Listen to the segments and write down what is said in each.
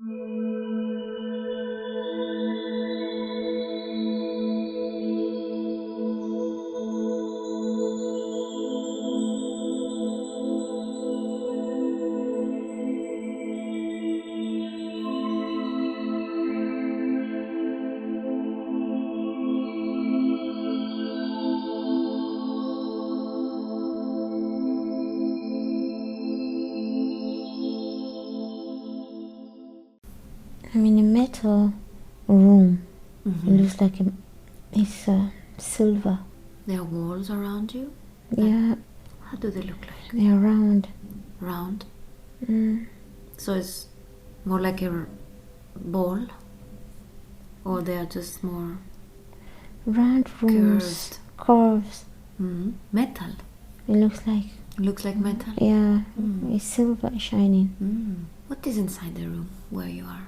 I'm in a metal room. It looks like it's silver. There are walls around you? Yeah, How do they look like? they're round. Round? Mm. So it's more like a ball? Or they are just more Round rooms. Curves. metal? It looks like. Looks like metal? Yeah, it's silver shining. What is inside the room where you are?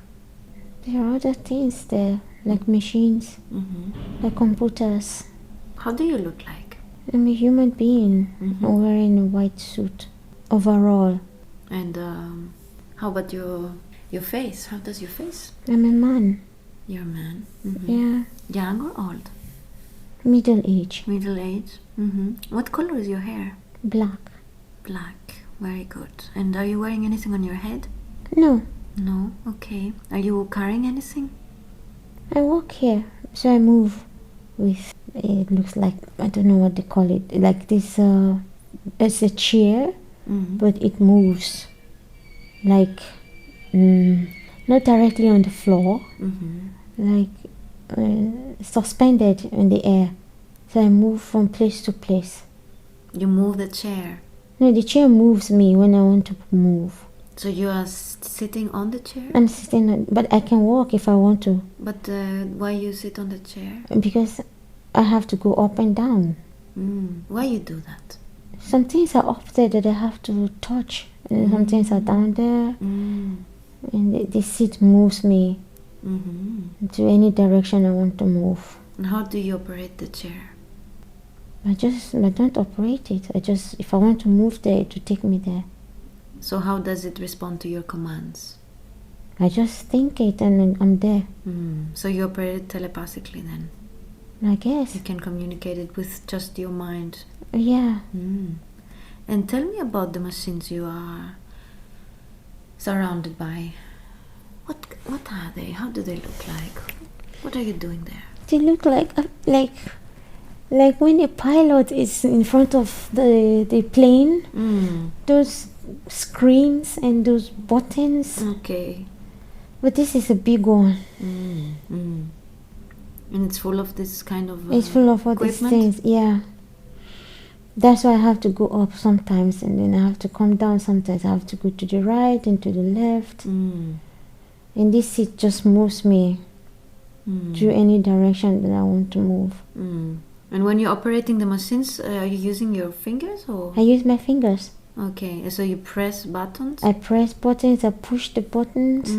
There are other things there, like machines, like computers. How do you look like? I'm a human being. I'm wearing a white suit, overall. And how about your face? How does your face? I'm a man. You're a man? Yeah, Young or old? middle age, Middle age? What color is your hair? black. Black. Very good. And are you wearing anything on your head? No, No? Okay. Are you carrying anything? I walk here, so I move with. It looks like, I don't know what they call it. Like this. It's a chair, but it moves. Like, not directly on the floor. Like suspended in the air. So I move from place to place. You move the chair. No, the chair moves me when I want to move. So you are sitting on the chair? I'm sitting on, but I can walk if I want to. But why you sit on the chair? Because I have to go up and down. Why you do that? Some things are up there that I have to touch. And some things are down there. And the seat moves me to any direction I want to move. And how do you operate the chair? I don't operate it. If I want to move there, it will take me there. So how does it respond to your commands? I just think it and then I'm there. So you operate it telepathically then? I guess. You can communicate it with just your mind. Yeah. And tell me about the machines you are surrounded by. What are they? How do they look like? What are you doing there? They look like when a pilot is in front of the plane. Those screens and those buttons. Okay. But this is a big one. And it's full of this kind of It's full of all these things. Yeah. That's why I have to go up sometimes, and then I have to come down sometimes. I have to go to the right and to the left. And this seat just moves me to any direction that I want to move. And when you're operating the machines, are you using your fingers or? I use my fingers. Okay, so you press buttons? I press buttons, I push the buttons.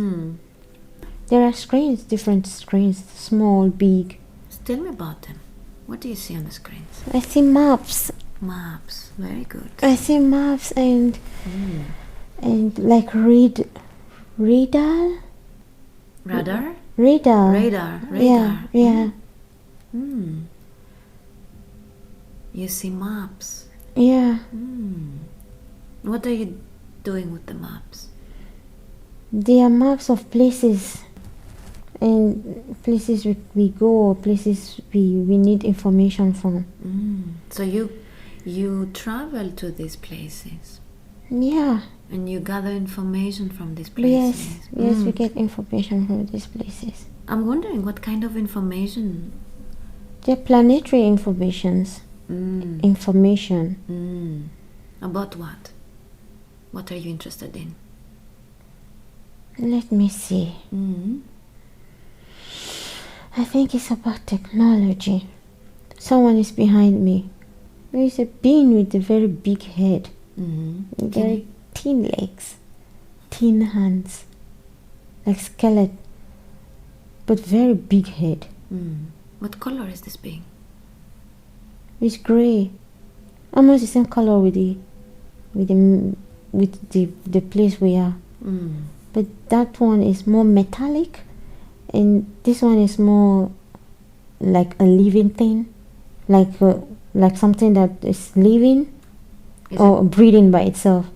There are screens, different screens, small, big. Tell me about them. What do you see on the screens? I see maps. Maps, very good. I see maps and like radar. Radar? Radar. Yeah. You see maps. Yeah. What are you doing with the maps? They are maps of places, and places we go, or places we need information from. So you travel to these places? Yeah. And you gather information from these places? Yes, we get information from these places. I'm wondering what kind of information? They're planetary information. About what? What are you interested in? Let me see. I think it's about technology. Someone is behind me. There is a being with a very big head. Very thin legs, thin hands, like skeleton, but very big head. What color is this being? It's gray, almost the same color with the place we are. but that one is more metallic, and this one is more like a living thing, like something that is living Is or breathing by itself.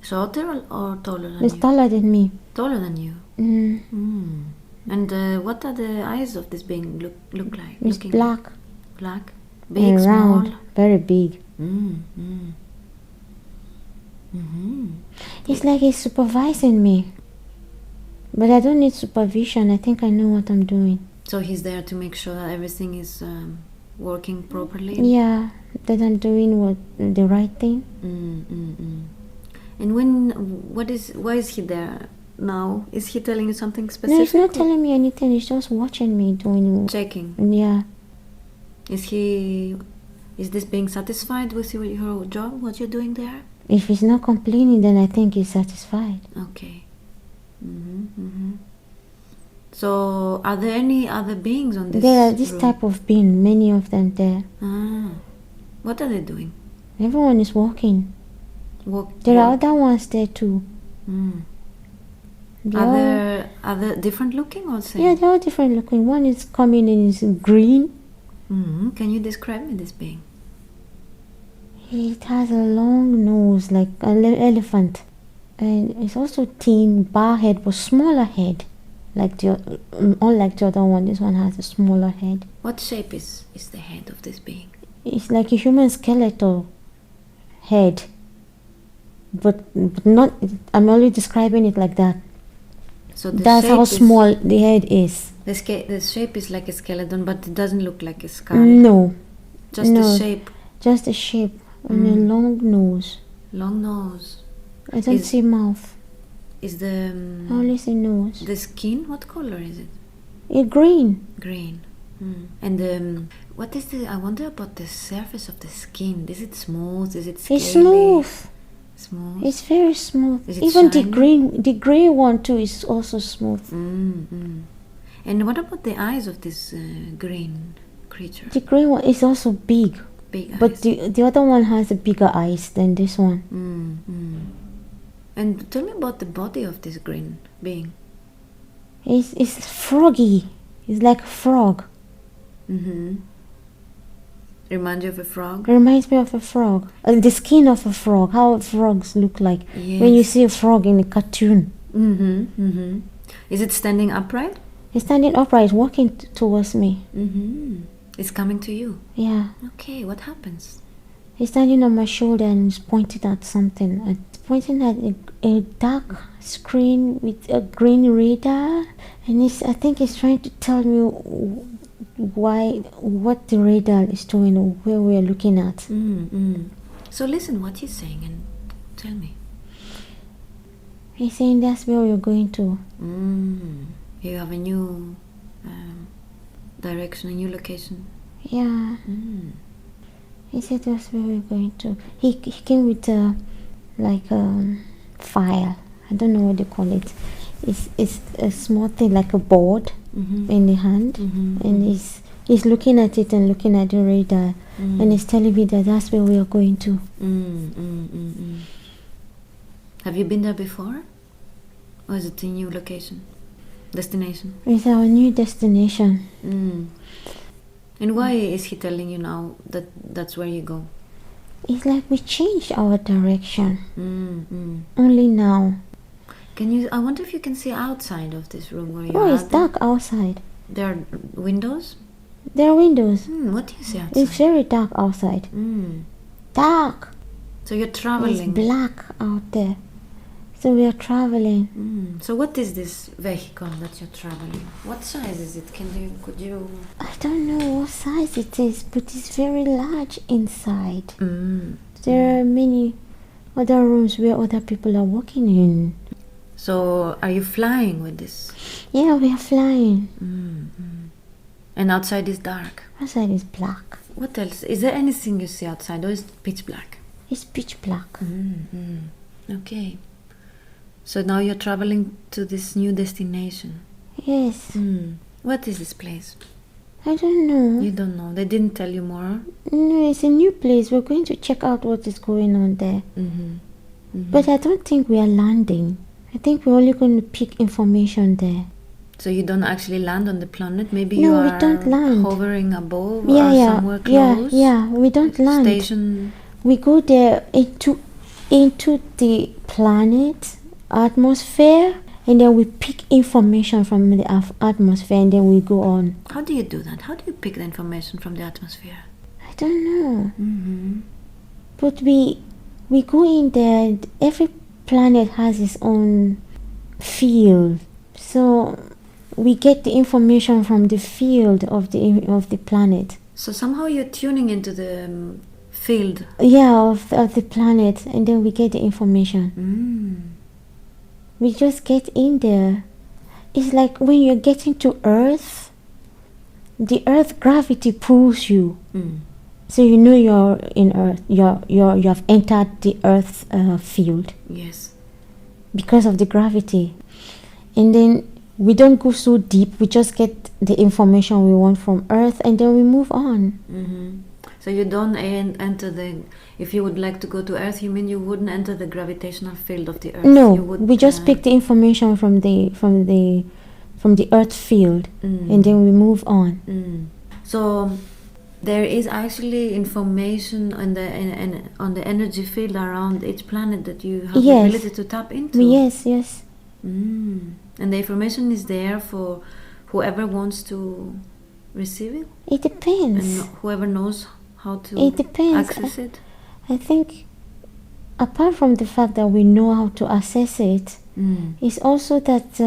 shorter or taller than It's you? taller than me. Taller than you. Mm. And what are the eyes of this being look like? It's Looking black Black, big, and round, small. very big. It's like it's supervising me, but I don't need supervision. I think I know what I'm doing. So he's there to make sure that everything is working properly. Yeah, that I'm doing the right thing. And why is he there now? Is he telling you something No, specific? he's not telling me anything. He's just watching me doing. Checking. Yeah. Is this being satisfied with your job? What you're doing there? If he's not complaining, then I think he's satisfied. Okay. So, are there any other beings on this? There are this room? type of being, many of them there. What are they doing? Everyone is walking. Walk. There are other ones there too. Are they different looking or same? Yeah, they're all different looking. One is coming and is green. Can you describe me this being? It has a long nose like an elephant, and it's also thin, bar head, but smaller head. Unlike the other one, this one has a smaller head. What shape is the head of this being? It's like a human skeletal head, but not. I'm only describing it like that. So that's how small the head is. The shape is like a skeleton, but it doesn't look like a skull. No, just the shape. Just the shape and a long nose. Long nose. I don't see mouth. Is the I only see nose. The skin? What color is it? It's green. Green. And what is the? I wonder about the surface of the skin. Is it smooth? Is it scaly? It's smooth. Smooth. It's very smooth. Is it even shiny? the grey one too is also smooth. And what about the eyes of this green creature? The grey one is also big. Big eyes. But the other one has a bigger eyes than this one. And tell me about the body of this green being. It's froggy. It's like a frog. Remind you of a frog? It reminds me of a frog. The skin of a frog. How frogs look like. Yes. When you see a frog in a cartoon. Is it standing upright? It's standing upright, walking towards me. It's coming to you? Yeah. Okay, what happens? He's standing on my shoulder and he's pointing at something. Pointing at a dark screen with a green radar. And I think he's trying to tell me what the radar is doing or where we are looking at. So listen what he's saying and tell me. He's saying that's where we're going to. You have a new direction, a new location. Yeah. He said that's where we're going to. He came with a file. I don't know what they call it. It's a small thing like a board in the hand, and he's looking at it and looking at the radar, and he's telling me that that's where we are going to. Have you been there before, or is it a new destination? It's our new destination. And why is he telling you now that that's where you go? It's like we changed our direction. Only now. I wonder if you can see outside of this room where you are. Oh, it's dark outside. There are windows? There are windows. What do you see outside? It's very dark outside. Dark. So you're traveling. It's black out there. So we are traveling. So what is this vehicle that you're traveling? What size is it? Could you? I don't know what size it is, but it's very large inside. There are many other rooms where other people are working in. So are you flying with this? Yeah, we are flying. And outside is dark. Outside is black. What else? Is there anything you see outside, or is it pitch black? It's pitch black. Okay. So now you're traveling to this new destination. Yes. What is this place? I don't know. You don't know. They didn't tell you more? No, it's a new place. We're going to check out what is going on there. But I don't think we are landing. I think we're only going to pick information there. So you don't actually land on the planet? Maybe No, you we are don't land. hovering above Yeah, or yeah, somewhere close? yeah. We don't land. Station. We go there into the planet atmosphere, and then we pick information from the atmosphere, and then we go on. How do you do that? How do you pick the information from the atmosphere? I don't know. Mm-hmm. But we go in there, and every planet has its own field. So we get the information from the field of the planet. So somehow you're tuning into the field. Yeah, of the planet, and then we get the information. We just get in there. It's like when you're getting to Earth, the Earth gravity pulls you. So you know you're in Earth. You have entered the Earth field. Yes. Because of the gravity. And then we don't go so deep. We just get the information we want from Earth, and then we move on. So you don't enter the... If you would like to go to Earth, you mean you wouldn't enter the gravitational field of the Earth? No, you would, we just pick the information from the Earth field, and then we move on. So there is actually information on the energy field around each planet that you have the ability to tap into. Yes. And the information is there for whoever wants to receive it? It depends. And whoever knows how to access it? I think apart from the fact that we know how to access it, it's also that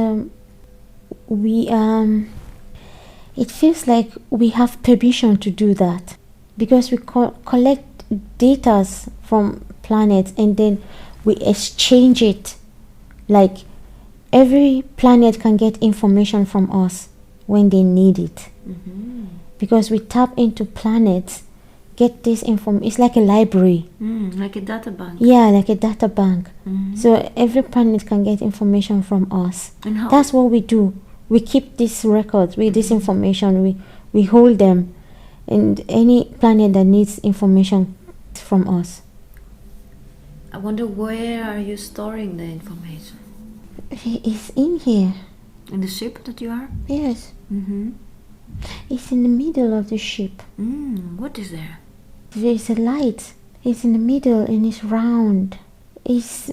it feels like we have permission to do that, because we collect data from planets and then we exchange it. Like every planet can get information from us when they need it, because we tap into planets, get this information. It's like a library, like a data bank. Yeah, like a data bank. So every planet can get information from us. And how? That's what we do. We keep these records with this information. We hold them, and any planet that needs information from us. I wonder, where are you storing the information? It's in here. In the ship that you are? Yes. It's in the middle of the ship. What is there? There's a light. It's in the middle and it's round. It's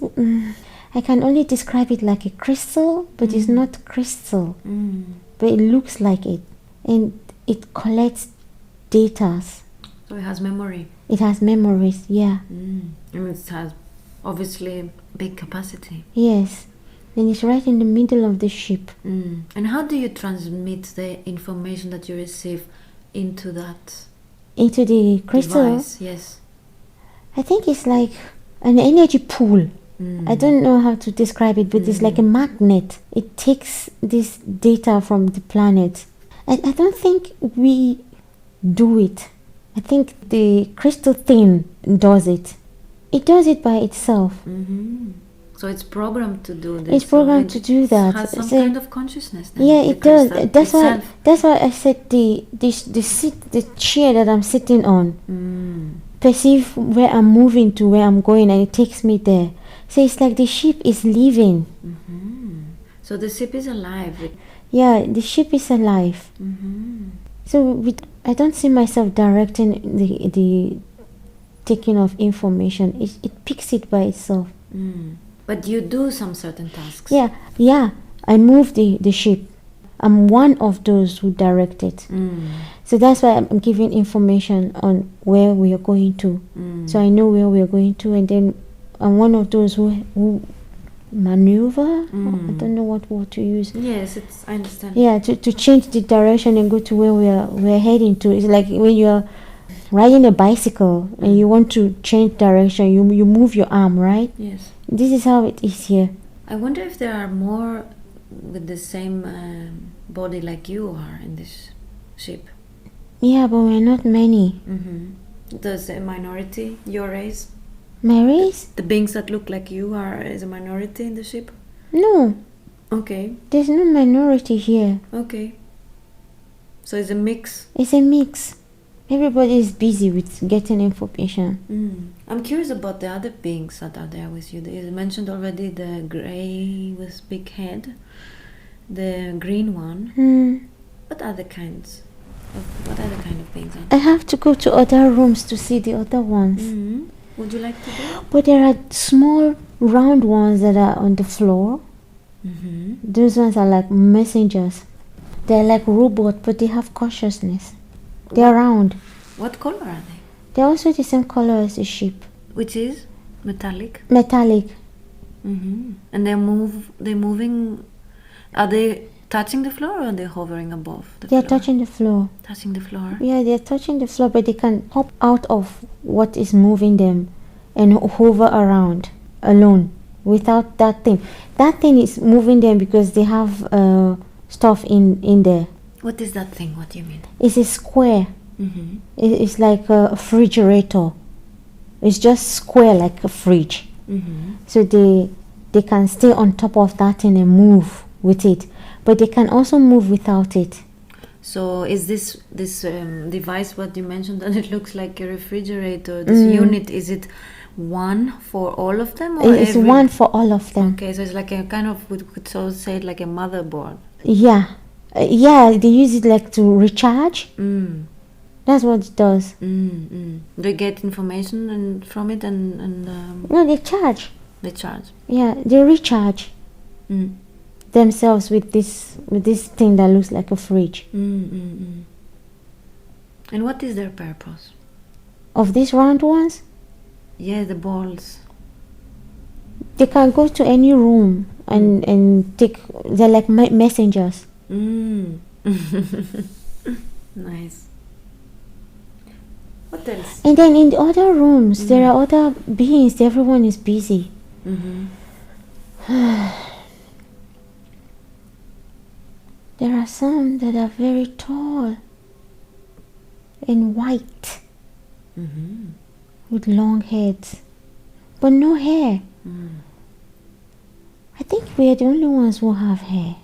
I can only describe it like a crystal, but it's not crystal. But it looks like it, and it collects data. So it has memory. It has memories. Yeah. And it has obviously big capacity. Yes. And it's right in the middle of the ship. And how do you transmit the information that you receive into that? Into the crystal? Device? Yes. I think it's like an energy pool. I don't know how to describe it, but it's like a magnet. It takes this data from the planet. I don't think we do it. I think the crystal thing does it. It does it by itself. So it's programmed to do this. It's programmed to do that. It has some kind of consciousness then. Yeah, it does. That's why I said the chair that I'm sitting on perceive where I'm moving to, where I'm going, and it takes me there. So it's like the ship is living. So the ship is alive. Yeah, the ship is alive. So I don't see myself directing the taking of information. It picks it by itself. But you do some certain tasks. Yeah. I move the ship. I'm one of those who direct it. So that's why I'm giving information on where we are going to. So I know where we are going to, and then I'm one of those who maneuver. I don't know what word to use. Yes, I understand. Yeah, to change the direction and go to where we're heading to. It's like when you're riding a bicycle and you want to change direction, you move your arm, right? Yes. This is how it is here. I wonder if there are more with the same body like you are in this ship. Yeah, but we're not many. There's a minority, your race? My race? The beings that look like you is a minority in the ship? No. Okay. There's no minority here. Okay. So it's a mix? It's a mix. Everybody is busy with getting information. I'm curious about the other beings that are there with you. You mentioned already the gray with big head, the green one. What other kind of beings are I have to go to other rooms to see the other ones. Would you like to go? But there are small round ones that are on the floor. Those ones are like messengers. They're like robots, but they have consciousness. They're round. What color are they? They're also the same color as the ship. Which is metallic. Metallic. And they're moving. Are they touching the floor or are they hovering above the floor? They're touching the floor. Touching the floor. Yeah, they're touching the floor, but they can hop out of what is moving them and hover around alone without that thing. That thing is moving them because they have stuff in there. What is that thing? What do you mean? It's a square. It's like a refrigerator. It's just square like a fridge. So they can stay on top of that thing and move with it, but they can also move without it. So is this device what you mentioned that it looks like a refrigerator? This unit, is it one for all of them? Or It's one for all of them. Okay, so it's like a kind of, we could so say it like a motherboard. Yeah. Yeah, they use it like to recharge. That's what it does. They get information from it and No, they charge. they charge. Yeah, they recharge themselves with this thing that looks like a fridge. And what is their purpose? Of these round ones, Yeah, the balls. they can go to any room and take. They're like messengers. Nice. What else? And then in the other rooms, there are other beings. Everyone is busy. There are some that are very tall and white with long heads, but no hair. I think we are the only ones who have hair,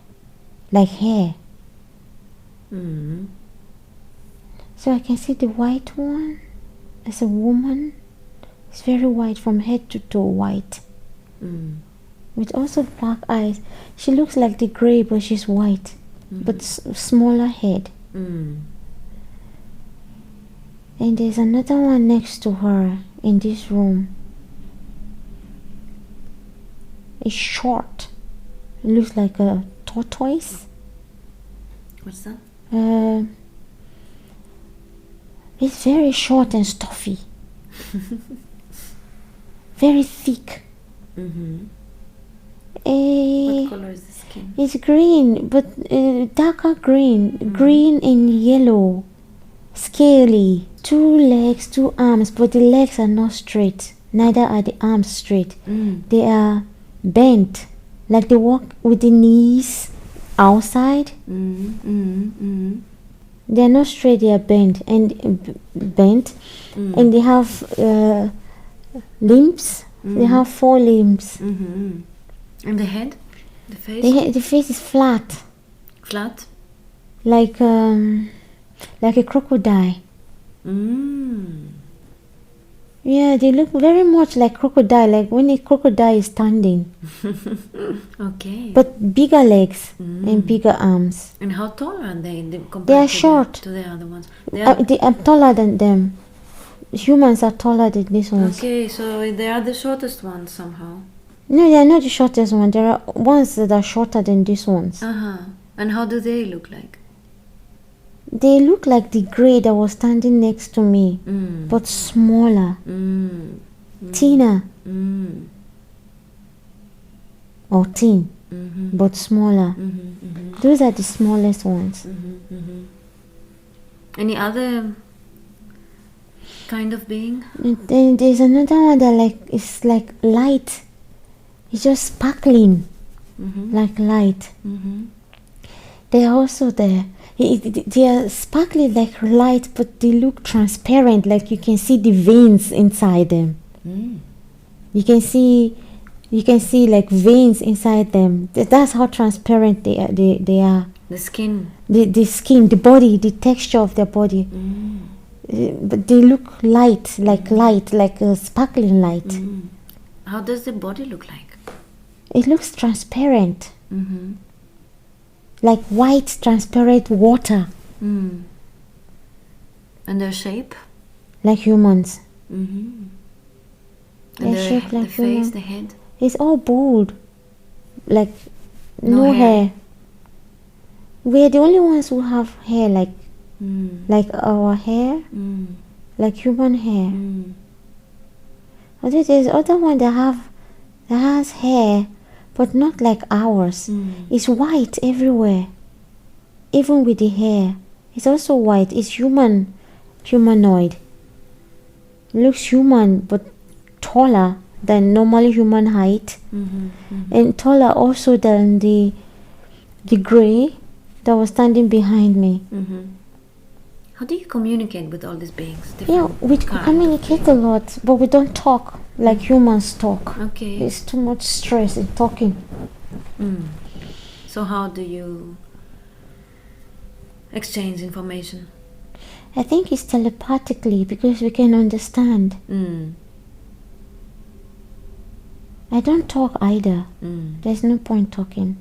like hair. So I can see the white one as a woman. It's very white from head to toe, white, with also black eyes. She looks like the gray, but she's white, but smaller head. And there's another one next to her in this room. It's short. It looks like a tortoise. What's that? It's very short and stuffy. Very thick. What color is the skin? It's green, but darker green. Green and yellow. Scaly. 2 legs, 2 arms, but the legs are not straight. Neither are the arms straight. They are bent, like they walk with the knees outside. They are not straight, they are bent and and they have limbs. They have 4 limbs. And the head, the face, The face is flat, flat. like a crocodile. Yeah, they look very much like crocodile, like when a crocodile is standing. Okay. But bigger legs and bigger arms. And how tall are they compared They are short. to the other ones? They are, I'm taller than them. Humans are taller than these ones. okay, so they are the shortest ones somehow. No, they are not the shortest one. There are ones that are shorter than these ones. And how do they look like? They look like the grey that was standing next to me, but smaller, thinner, or thin, but smaller. Those are the smallest ones. Any other kind of being? And then there's another one that it's like light. It's just sparkling, like light. They are also there. They are sparkling like light, but they look transparent, like you can see the veins inside them. You can see like veins inside them. That's how transparent they are. The skin. The skin, the body, the texture of their body. but they look light, like a sparkling light. How does the body look like? It looks transparent, like white, transparent water, And their shape? like humans. And They're shaped the like face, humans. the head? It's all bald, like No no hair. hair. We're the only ones who have hair, like our hair, like human hair. Although there's other one that has hair, but not like ours. It's white everywhere, even with the hair. It's also white. It's humanoid. It looks human, but taller than normal human height, and taller also than the gray that was standing behind me. How do you communicate with all these beings? Yeah, Different we kind of communicate a beings? lot, but we don't talk like humans talk. Okay. There's too much stress in talking. So how do you exchange information? I think it's telepathically because we can understand. I don't talk either. There's no point talking.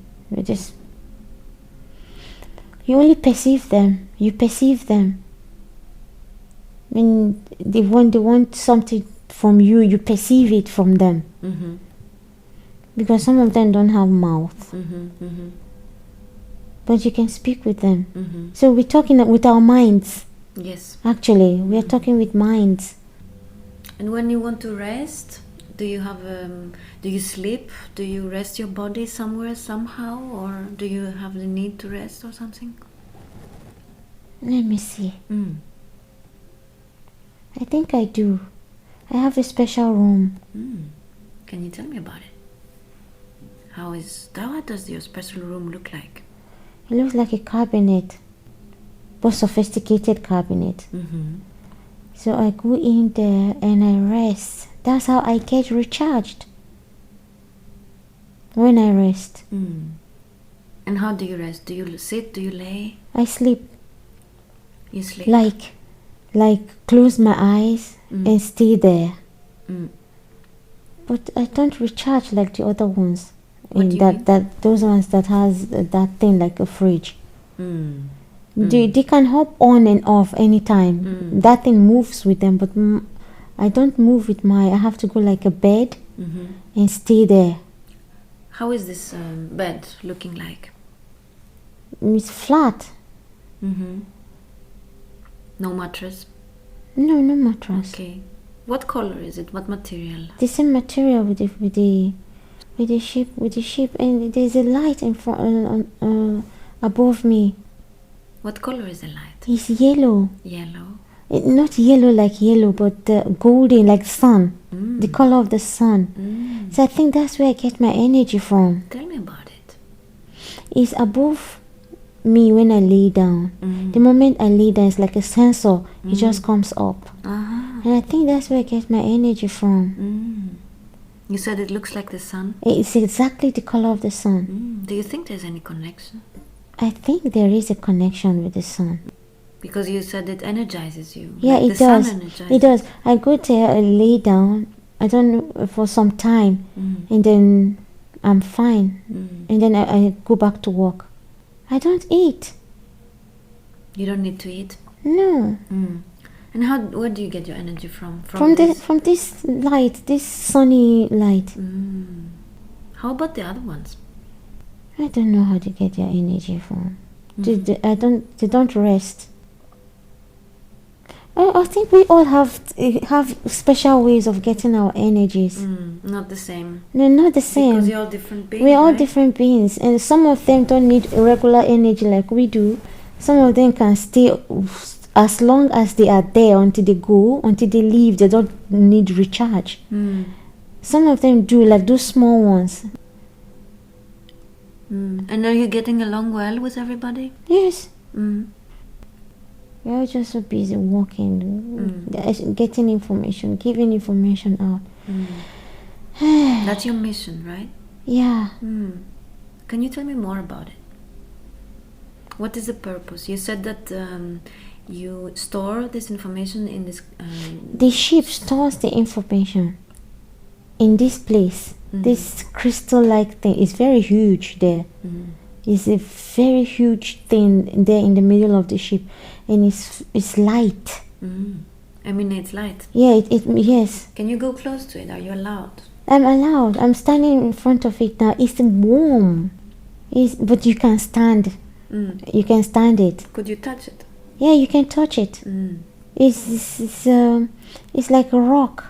You only perceive them. You perceive them. When they want something from you, you perceive it from them. Because some of them don't have mouth. But you can speak with them. So we're talking with our minds. Yes. Actually, we are talking with minds. And when you want to rest, do you have do you sleep? Do you rest your body somewhere somehow, or do you have the need to rest or something? Let me see. I think I do. I have a special room. Can you tell me about it? What does your special room look like? It looks like a cabinet, but sophisticated cabinet. So I go in there and I rest. That's how I get recharged. When I rest. And how do you rest? Do you sit? Do you lay? I sleep. You sleep? Like close my eyes and stay there. But I don't recharge like the other ones. What do you mean? Those ones that has that thing like a fridge. They can hop on and off anytime. That thing moves with them, but I don't move with I have to go like a bed and stay there. How is this bed looking like? It's flat. No mattress? No mattress. Okay. What color is it? What material? The same material with the ship, and there's a light in front above me. What color is the light? It's yellow. Yellow. Not yellow like yellow, but golden like sun. The color of the sun. So I think that's where I get my energy from. Tell me about it. It's above me when I lay down. The moment I lay down, it's like a sensor. It just comes up. And I think that's where I get my energy from. You said it looks like the sun? It's exactly the color of the sun. Do you think there's any connection? I think there is a connection with the sun. Because you said it energizes you. Yeah, like it the sun does. energizes. It does. I go there, I lay down. I don't know, for some time, and then I'm fine. And then I go back to work. I don't eat. You don't need to eat? No. And where do you get your energy from? From this light, this sunny light. How about the other ones? I don't know how to get their energy from. They don't rest. I think we all have special ways of getting our energies. Not the same. No, not the same. Because you're all different beings. We're all right? different beings, and some of them don't need regular energy like we do. Some of them can stay as long as they are there until they go, until they leave. They don't need recharge. Some of them do, like those small ones. And are you getting along well with everybody? Yes. We're all just so busy working, getting information, giving information out. That's your mission, right? Yeah. Can you tell me more about it? What is the purpose? You said that you store this information in this. The ship stores the information in this place. This crystal-like thing is very huge there. It's a very huge thing there in the middle of the ship, and it's light. Emanates light. Yeah, yes. Can you go close to it? Are you allowed? I'm allowed. I'm standing in front of it now. It's warm. But you can stand. You can stand it. Could you touch it? Yeah, you can touch it. It's like a rock.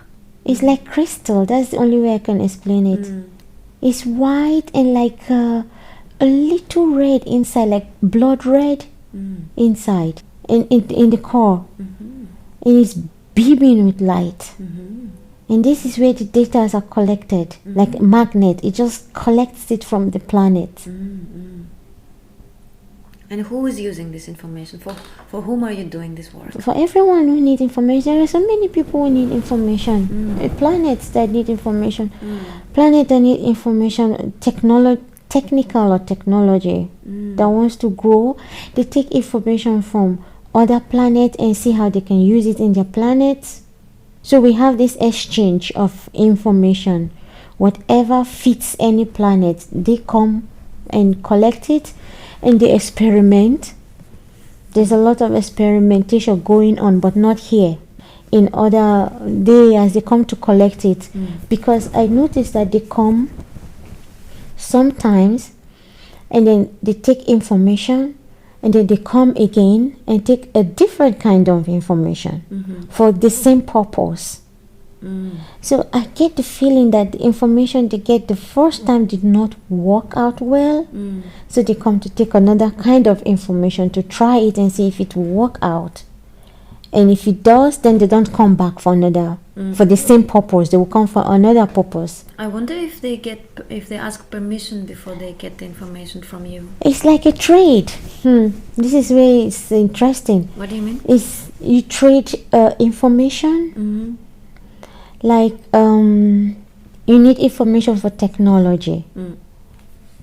It's like crystal. That's the only way I can explain it. It's white and like a little red inside, like blood red inside, in the core. And it's beaming with light. And this is where the data are collected, like a magnet. It just collects it from the planet. And who is using this information? For whom are you doing this work? For everyone who needs information. There are so many people who need information. Planets that need information. Planets that need information, technical or technology that wants to grow. They take information from other planets and see how they can use it in their planets. So we have this exchange of information. Whatever fits any planet, they come and collect it and they experiment. There's a lot of experimentation going on, but not here. In other areas, they come to collect it. Because I noticed that they come sometimes and then they take information and then they come again and take a different kind of information for the same purpose. So I get the feeling that the information they get the first time did not work out well. So they come to take another kind of information to try it and see if it will work out. And if it does, then they don't come back for another for the same purpose. They will come for another purpose. I wonder if they ask permission before they get the information from you. It's like a trade. This is where it's interesting. What do you mean? It's you trade information. Like you need information for technology,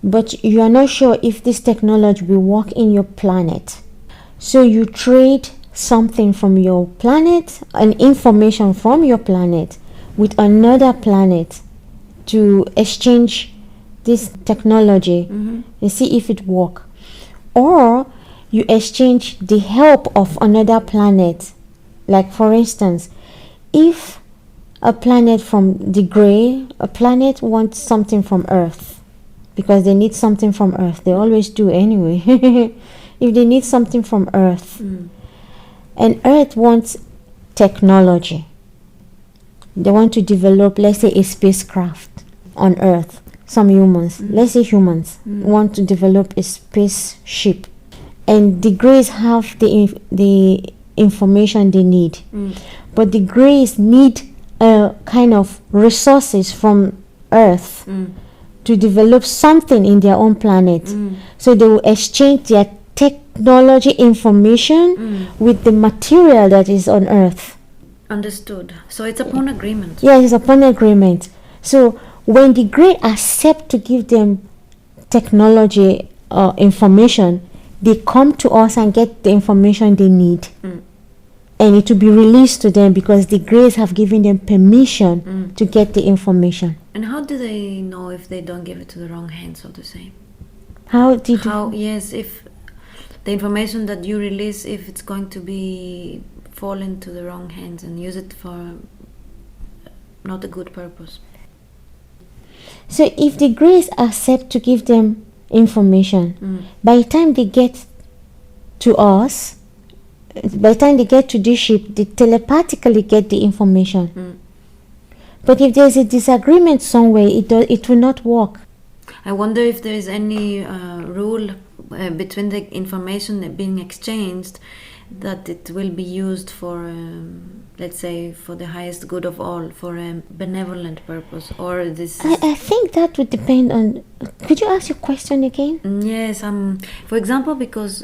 but you are not sure if this technology will work in your planet. So you trade something from your planet and information from your planet with another planet to exchange this technology and see if it works. Or you exchange the help of another planet. Like for instance, if a planet from the gray, a planet wants something from Earth because they need something from Earth. They always do anyway. If they need something from Earth, and Earth wants technology, they want to develop, let's say, a spacecraft on Earth. Some humans, let's say humans, want to develop a spaceship, and the Greys have the information they need, but the Greys need a kind of resources from Earth to develop something in their own planet. So they will exchange their technology information with the material that is on Earth. Understood. So it's upon agreement. Yeah, it's upon agreement. So when the Grey accept to give them technology information, they come to us and get the information they need. And it will be released to them because the Greys have given them permission to get the information. And how do they know if they don't give it to the wrong hands, so to say? Yes, if the information that you release, if it's going to fall into the wrong hands and use it for not a good purpose. So if the Greys accept to give them information, by the time they get to us, by the time they get to this ship, they telepathically get the information. But if there's a disagreement somewhere, it will not work. I wonder if there is any rule between the information being exchanged that it will be used for, let's say, for the highest good of all, for a benevolent purpose, or this. I think that would depend on. Could you ask your question again? Yes. For example, because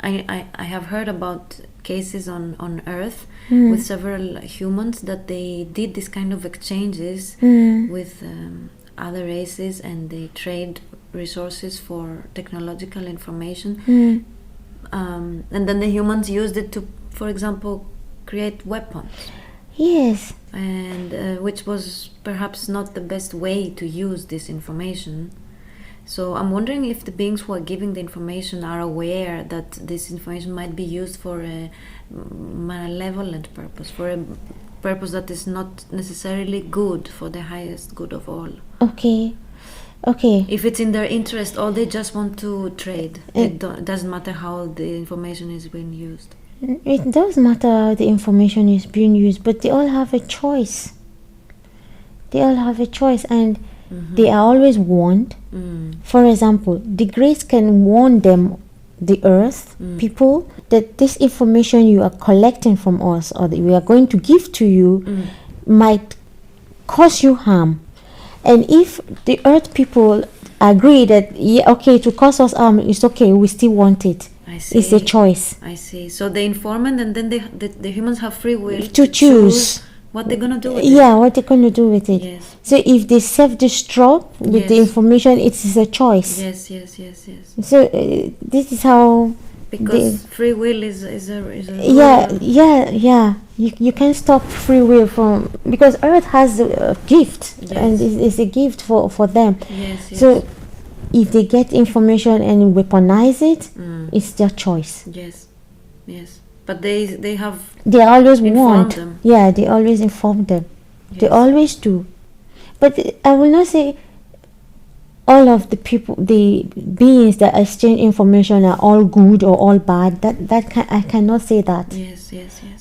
I have heard about cases on Earth with several humans that they did this kind of exchanges with other races, and they trade resources for technological information. and then the humans used it to, for example, create weapons. Yes. And which was perhaps not the best way to use this information. So I'm wondering if the beings who are giving the information are aware that this information might be used for a malevolent purpose, for a purpose that is not necessarily good, for the highest good of all. Okay. If it's in their interest, or they just want to trade, it doesn't matter how the information is being used. It does matter how the information is being used, but they all have a choice. And they are always warned. For example, the Greys can warn them, the Earth people, that this information you are collecting from us, or that we are going to give to you, might cause you harm. And if the Earth people agree that, to cause us harm, it's okay, we still want it. I see. It's a choice. I see. So the informant, and then the humans have free will to choose what they're gonna do with it. Yeah, what they're gonna do with it. Yes. So if they self-destruct with the information, it is a choice. Yes. So this is how. Because free will is a yeah. You can't stop free will from, because Earth has a gift, and it's a gift for them. Yes. So if they get information and weaponize it, it's their choice. Yes. But they always informed them. Yeah, they always inform them. Yes. They always do. But I will not say all of the people, the beings that exchange information are all good or all bad. I cannot say that. Yes.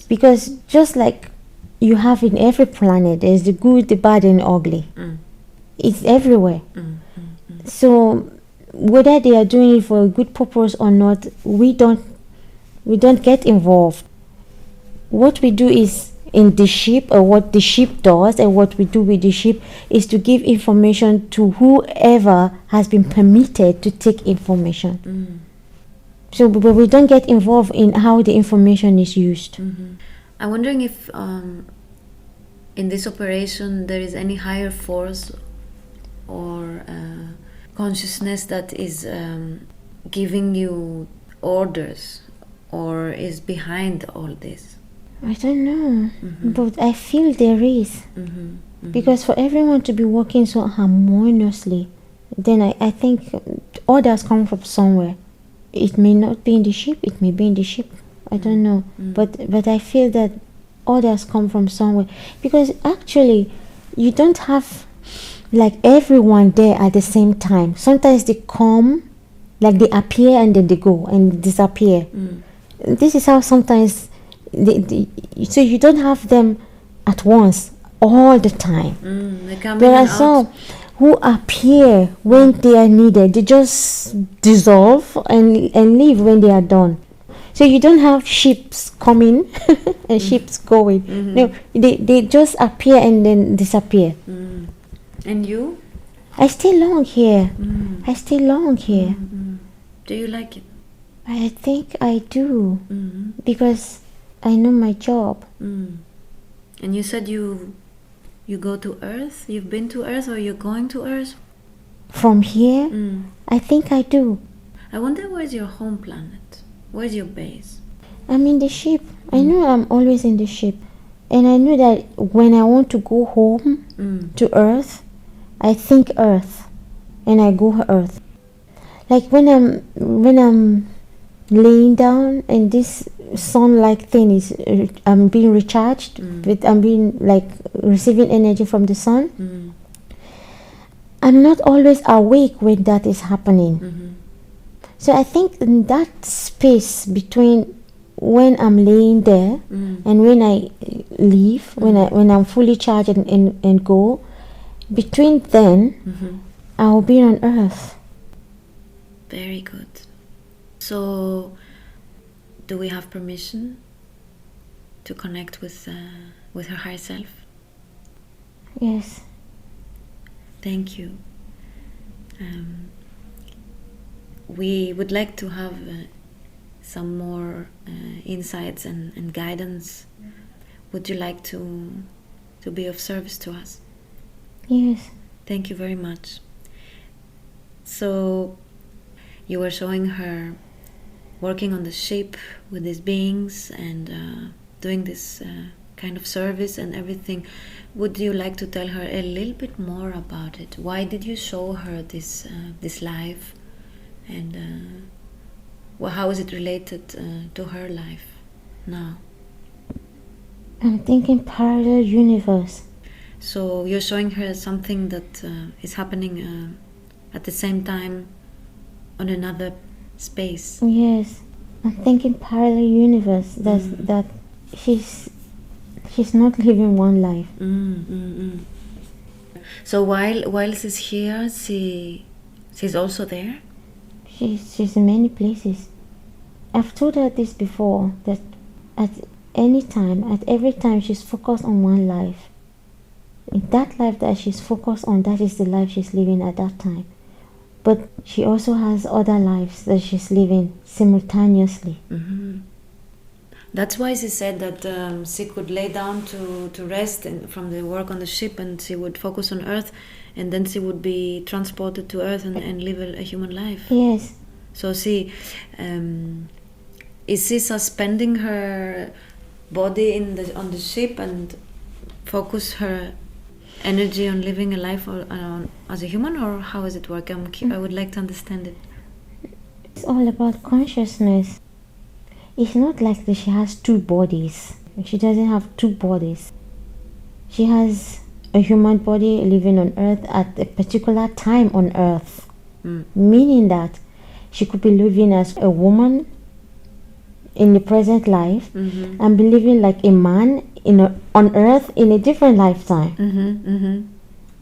Because just like you have in every planet, there's the good, the bad, and the ugly. It's everywhere. So whether they are doing it for a good purpose or not, we don't get involved. What we do is in the ship, or what the ship does, and what we do with the ship is to give information to whoever has been permitted to take information. So but we don't get involved in how the information is used. I'm wondering if in this operation there is any higher force or consciousness that is giving you orders, or is behind all this. I don't know, but I feel there is. Because for everyone to be working so harmoniously, then I think orders come from somewhere. It may not be in the ship, it may be in the ship, I don't know. But I feel that orders come from somewhere, because actually you don't have like everyone there at the same time. Sometimes they come, like they appear and then they go and disappear. This is how sometimes so you don't have them at once all the time. There are some who appear when they are needed. They just dissolve and leave when they are done. So you don't have ships coming and ships going. No, they just appear and then disappear. And you? I stay long here. Do you like it? I think I do, because I know my job. And you said you go to Earth? You've been to Earth, or you're going to Earth? From here? I think I do. I wonder, where's your home planet? Where's your base? I'm in the ship. I know I'm always in the ship. And I know that when I want to go home to Earth, I think Earth. And I go Earth. Like when I'm laying down and this sun-like thing is, I'm being recharged, I'm being like receiving energy from the sun. I'm not always awake when that is happening. So I think in that space between when I'm laying there and when I leave, when I'm fully charged and go, between then I'll be on Earth. Very good. So, do we have permission to connect with her higher self? Yes. Thank you. We would like to have some more insights and guidance. Would you like to be of service to us? Yes. Thank you very much. So, you were showing her working on the ship with these beings and doing this kind of service and everything. Would you like to tell her a little bit more about it? Why did you show her this life, and how is it related to her life now? I'm thinking parallel universe. So you're showing her something that is happening at the same time on another space. Yes, I'm thinking parallel universe. That she's not living one life. So while she's here, she's also there. She's in many places. I've told her this before, that at every time she's focused on one life. In that life that she's focused on, that is the life she's living at that time. But she also has other lives that she's living simultaneously. That's why she said that she could lay down to rest from the work on the ship, and she would focus on Earth, and then she would be transported to Earth and live a human life. Yes. So she is she suspending her body on the ship and focus her energy on living a life as a human, or how does it work? I would like to understand it. It's all about consciousness. It's not like that she has two bodies. She doesn't have two bodies. She has a human body living on Earth at a particular time on Earth, meaning that she could be living as a woman in the present life and be living like a man on Earth in a different lifetime,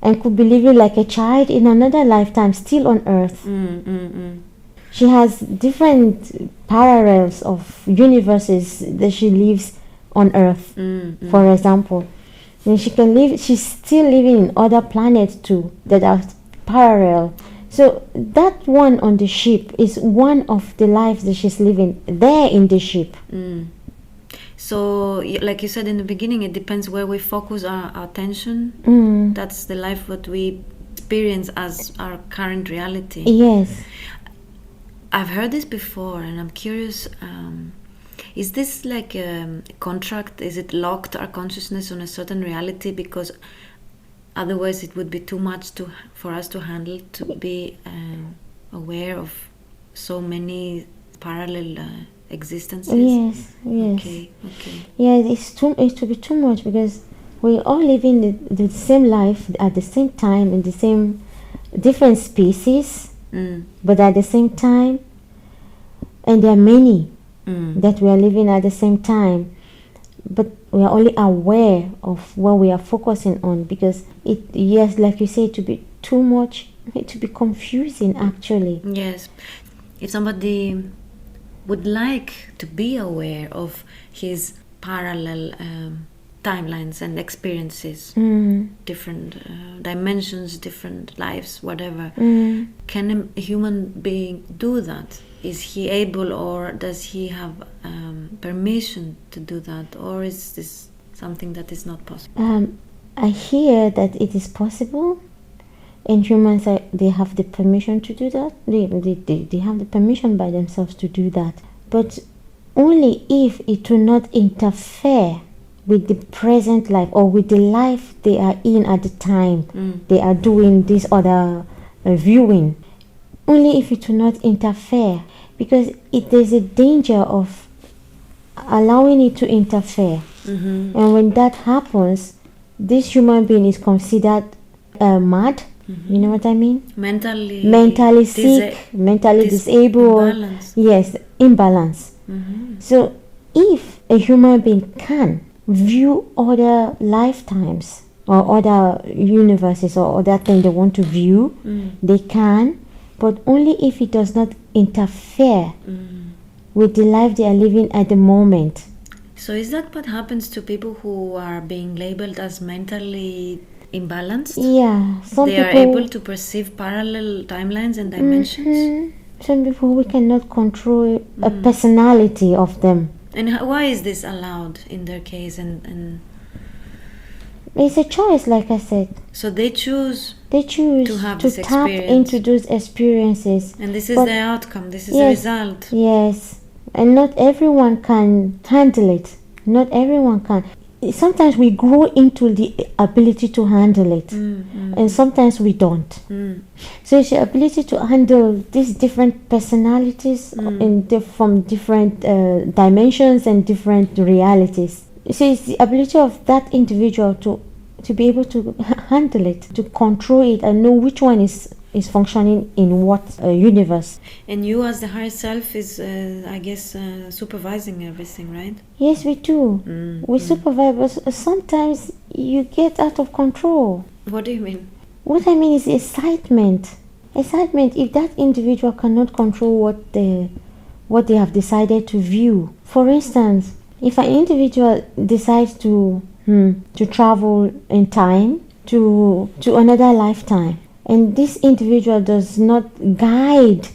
and could be living like a child in another lifetime still on Earth. She has different parallels of universes that she lives on Earth. For example, and she's still living in other planets too that are parallel. So that one on the ship is one of the lives that she's living there in the ship. So, like you said in the beginning, it depends where we focus our attention. That's the life what we experience as our current reality. Yes. I've heard this before, and I'm curious, is this like a contract? Is it locked, our consciousness, on a certain reality? Because otherwise it would be too much for us to handle, to be aware of so many parallel existences. Yes. Okay. Yeah, it's to be too much, because we all live in the same life at the same time in the same different species, but at the same time, and there are many that we are living at the same time, but we are only aware of what we are focusing on, because yes, like you say, to be too much, to be confusing actually. Yes. If somebody would like to be aware of his parallel timelines and experiences, different dimensions, different lives, whatever, can a human being do that? Is he able, or does he have permission to do that, or is this something that is not possible? I hear that it is possible, and humans they have the permission to do that. They have the permission by themselves to do that, but only if it will not interfere with the present life or with the life they are in at the time they are doing this other viewing. Only if it will not interfere, because there's a danger of allowing it to interfere. And when that happens, this human being is considered mad. You know what I mean? Mentally sick, mentally disabled. Imbalance. Yes, imbalance. So if a human being can view other lifetimes or other universes or other things they want to view, they can, but only if it does not interfere with the life they are living at the moment. So is that what happens to people who are being labeled as mentally imbalanced? Yeah, they are able to perceive parallel timelines and dimensions? Some people, we cannot control a personality of them. And why is this allowed in their case? And it's a choice, like I said. So they choose to have this tap experience. into those experiences. And this is the outcome, this is the result. Yes, and not everyone can handle it. Not everyone can. Sometimes we grow into the ability to handle it, and sometimes we don't. So it's the ability to handle these different personalities from different dimensions and different realities. So it's the ability of that individual to be able to handle it, to control it, and know which one is functioning in what universe. And you as the higher self is, I guess, supervising everything, right? Yes, we do. We supervise, but sometimes you get out of control. What do you mean? What I mean is excitement. Excitement, if that individual cannot control what they have decided to view. For instance, if an individual decides to travel in time to another lifetime, and this individual does not guide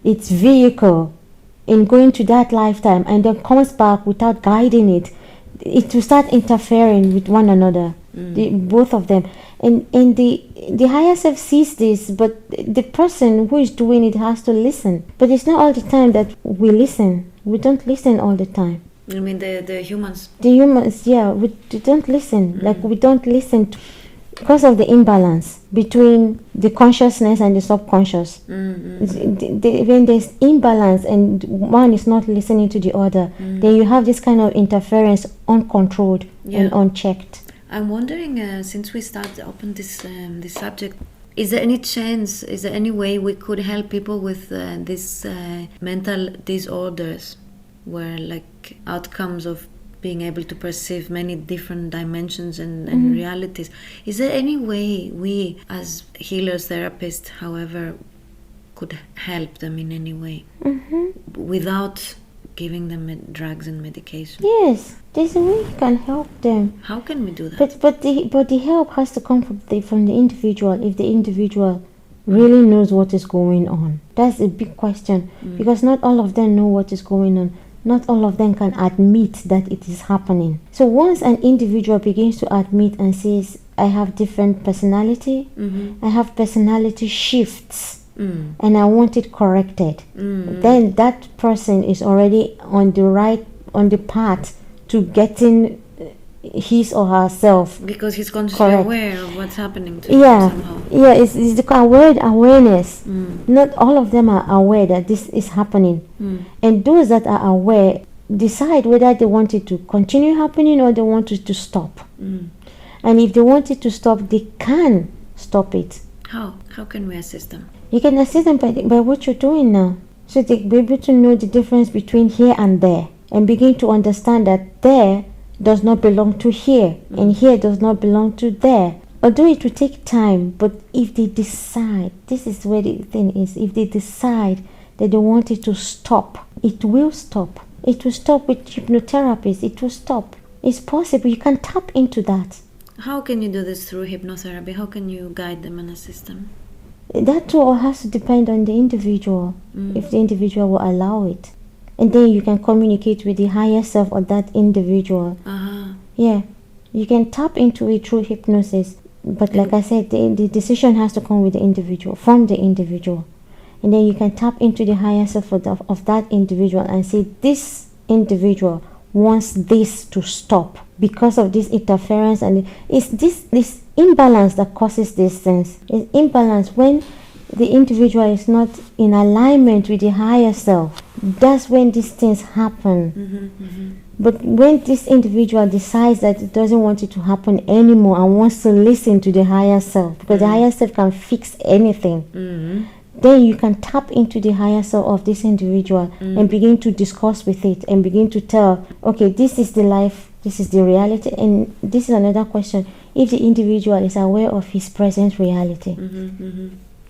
its vehicle in going to that lifetime, and then comes back without guiding it, it will start interfering with one another, both of them. And the higher self sees this, but the person who is doing it has to listen. But it's not all the time that we listen. We don't listen all the time. I mean the humans. The humans, yeah, we don't listen. Like we don't listen because of the imbalance between the consciousness and the subconscious. When there's imbalance and one is not listening to the other, then you have this kind of interference uncontrolled and unchecked. I'm wondering, since we started open this subject, is there any chance, is there any way we could help people with these mental disorders, where like outcomes of being able to perceive many different dimensions and realities? Is there any way we as healers, therapists, however, could help them in any way without giving them drugs and medication? Yes, there's a way you can help them. How can we do that? But the help has to come from the individual, if the individual really knows what is going on. That's a big question, because not all of them know what is going on. Not all of them can admit that it is happening. So once an individual begins to admit and says, I have different personality, I have personality shifts, and I want it corrected, then that person is already on the path to getting his or herself, because he's consciously aware of what's happening to him somehow. Yeah, it's the awareness. Not all of them are aware that this is happening, and those that are aware decide whether they want it to continue happening or they want it to stop. And if they want it to stop, they can stop it. How can we assist them? You can assist them by what you're doing now, so they be able to know the difference between here and there, and begin to understand that there does not belong to here, and here does not belong to there. Although it will take time, but if they decide, this is where the thing is, if they decide that they want it to stop, it will stop. It will stop with hypnotherapists. It will stop. It's possible. You can tap into that. How can you do this through hypnotherapy? How can you guide them and assist them? That too all has to depend on the individual, if the individual will allow it. And then you can communicate with the higher self of that individual. Yeah, you can tap into it through hypnosis. But like I said, the decision has to come with the individual, from the individual. And then you can tap into the higher self of that individual and say, this individual wants this to stop because of this interference. And it's this imbalance that causes these things. It's imbalance when the individual is not in alignment with the higher self. That's when these things happen. But when this individual decides that it doesn't want it to happen anymore and wants to listen to the higher self, because the higher self can fix anything, then you can tap into the higher self of this individual and begin to discuss with it and begin to tell, okay, this is the life, this is the reality. And this is another question, if the individual is aware of his present reality.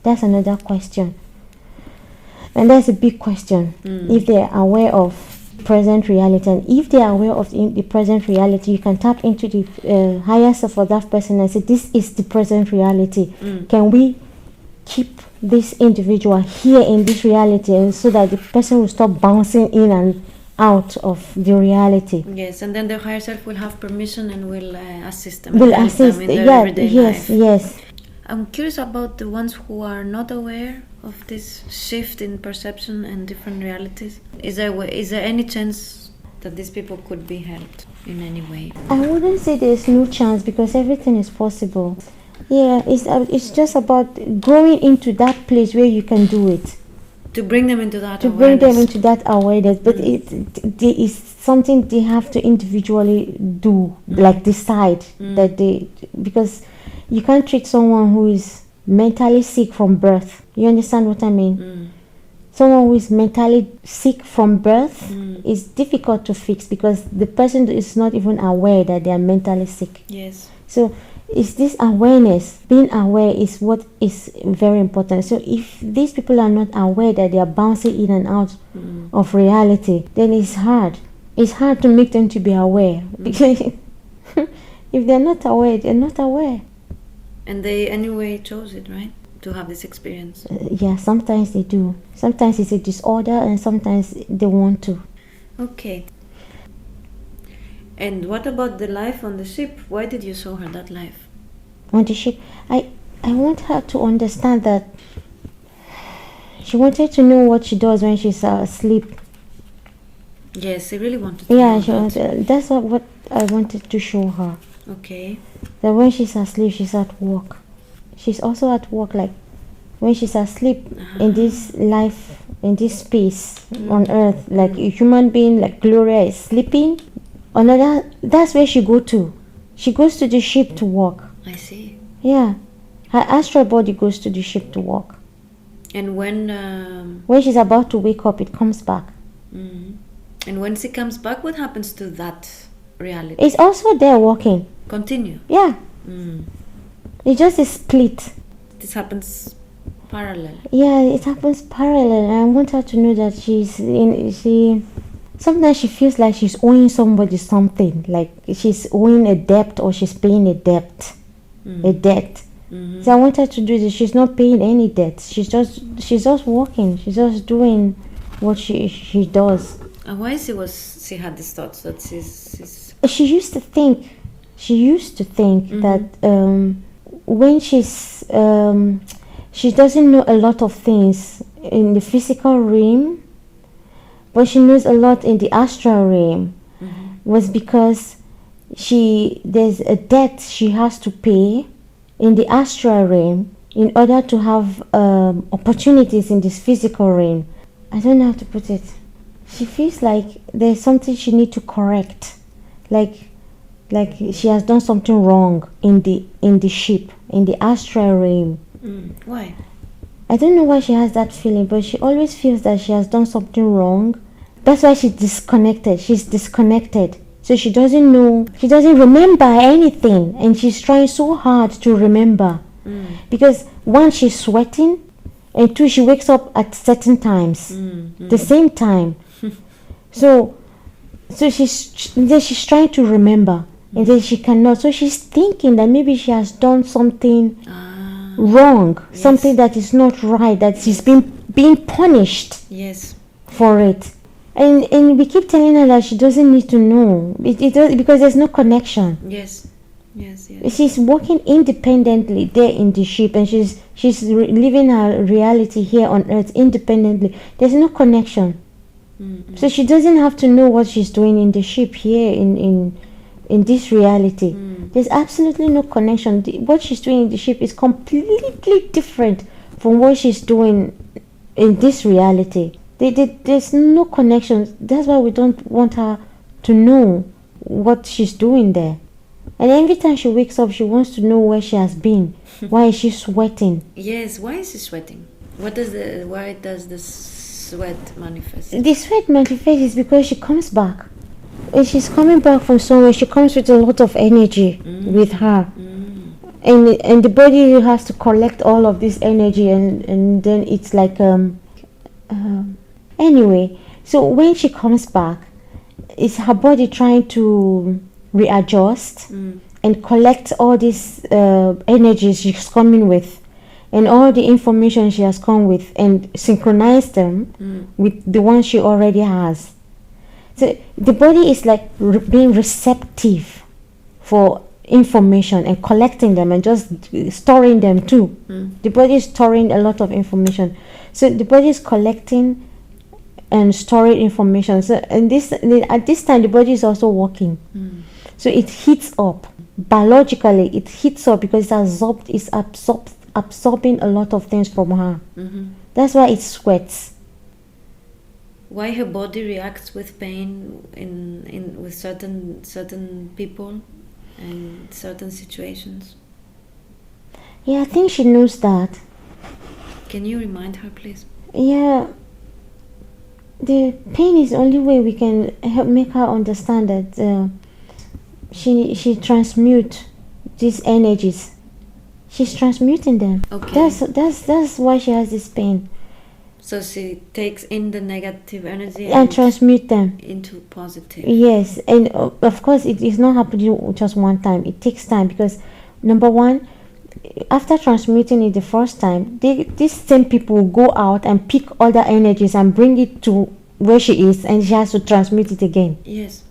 That's another question, and that's a big question. If they are aware of present reality, and if they are aware of the present reality, you can tap into the higher self of that person and say, this is the present reality. Can we keep this individual here in this reality, and so that the person will stop bouncing in and out of the reality? Yes, and then the higher self will have permission and will assist them. Will assist, them in their everyday life. Yes. I'm curious about the ones who are not aware of this shift in perception and different realities. Is there any chance that these people could be helped in any way? I wouldn't say there's no chance, because everything is possible. Yeah, it's just about growing into that place where you can do it. To bring them into that To awareness. bring them into that awareness, but there is something they have to individually do, like decide that they, because you can't treat someone who is mentally sick from birth. You understand what I mean? Someone who is mentally sick from birth is difficult to fix, because the person is not even aware that they are mentally sick. Yes. So it's this awareness. Being aware is what is very important. So if these people are not aware that they are bouncing in and out of reality, then it's hard. It's hard to make them to be aware. Because if they're not aware, they're not aware. And they anyway chose it, right? To have this experience. Yeah, sometimes they do. Sometimes it's a disorder, and sometimes they want to. Okay. And what about the life on the ship? Why did you show her that life? On the ship, I want her to understand that she wanted to know what she does when she's asleep. Yes, I really wanted to know that. That's what I wanted to show her. Okay. That when she's asleep, she's at work. She's also at work, like when she's asleep in this life, in this space on earth, like a human being, like Gloria is sleeping. That's where she go to. She goes to the ship to work. I see. Yeah. Her astral body goes to the ship to work. And when she's about to wake up, it comes back. And when she comes back, what happens to that reality? It's also there working. Continue. Yeah. It just is split. This happens parallel. Yeah, it happens parallel. I want her to know that sometimes she feels like she's owing somebody something, like she's owing a debt or she's paying a debt. A debt. So I want her to do this. She's not paying any debt. She's just working. She's just doing what she does. And why she had these thoughts that She used to think that when she doesn't know a lot of things in the physical realm, but she knows a lot in the astral realm, was because there's a debt she has to pay in the astral realm in order to have opportunities in this physical realm. I don't know how to put it. She feels like there's something she needs to correct, like she has done something wrong in the ship, in the astral realm. Why? I don't know why she has that feeling, but she always feels that she has done something wrong. That's why she's disconnected. She's disconnected. So she doesn't remember anything, and she's trying so hard to remember. Because one, she's sweating, and two, she wakes up at certain times, the same time. So she's trying to remember, and then she cannot. So she's thinking that maybe she has done something wrong, something that is not right, that she's being punished for it. And we keep telling her that she doesn't need to know because there's no connection. Yes. She's working independently there in the ship, and she's living her reality here on earth independently. There's no connection. So she doesn't have to know what she's doing in the ship here in this reality. There's absolutely no connection. What she's doing in the ship is completely different from what she's doing in this reality. There's no connection. That's why we don't want her to know what she's doing there. And every time she wakes up, she wants to know where she has been. Why is she sweating? Yes, why is she sweating? Why does the sweat manifest? The sweat manifests because she comes back. When she's coming back from somewhere, she comes with a lot of energy with her. And the body has to collect all of this energy, and then it's like anyway, so when she comes back, it's her body trying to readjust and collect all this energy she's coming with, and all the information she has come with, and synchronize them with the ones she already has. So the body is like being receptive for information and collecting them and just storing them too. The body is storing a lot of information, so the body is collecting and storing information. So and at this time the body is also working. So it heats up biologically. It heats up because it's absorbing a lot of things from her. That's why it sweats. Why her body reacts with pain in with certain people and certain situations? Yeah, I think she knows that. Can you remind her, please? Yeah, the pain is the only way we can help make her understand that she transmutes these energies. She's transmuting them. Okay. That's why she has this pain. So she takes in the negative energy and transmute them into positive. Yes, and of course it is not happening just one time. It takes time because, number one, after transmuting it the first time, these same people will go out and pick other energies and bring it to where she is, and she has to transmute it again. Yes.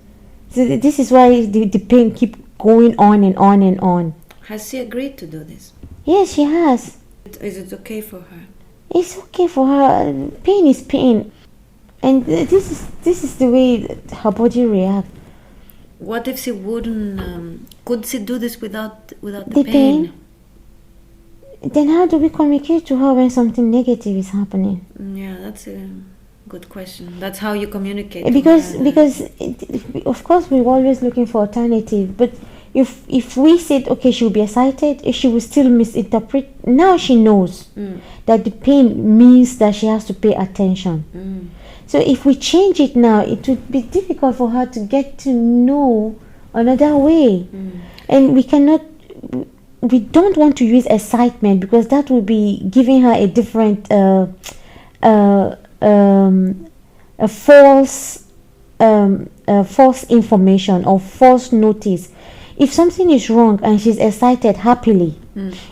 So this is why the pain keep going on and on and on. Has she agreed to do this? Yes, she has. Is it okay for her? It's okay for her. Pain is pain, and this is the way her body reacts. What if she wouldn't? Could she do this without the pain? Then how do we communicate to her when something negative is happening? Yeah, that's a good question. That's how you communicate. Because of course we're always looking for alternative, but if we said okay, she will be excited, if she will still misinterpret. Now she knows that the pain means that she has to pay attention. So if we change it now, it would be difficult for her to get to know another way. And we don't want to use excitement because that would be giving her a different a false information or false notice. If something is wrong and she's excited happily,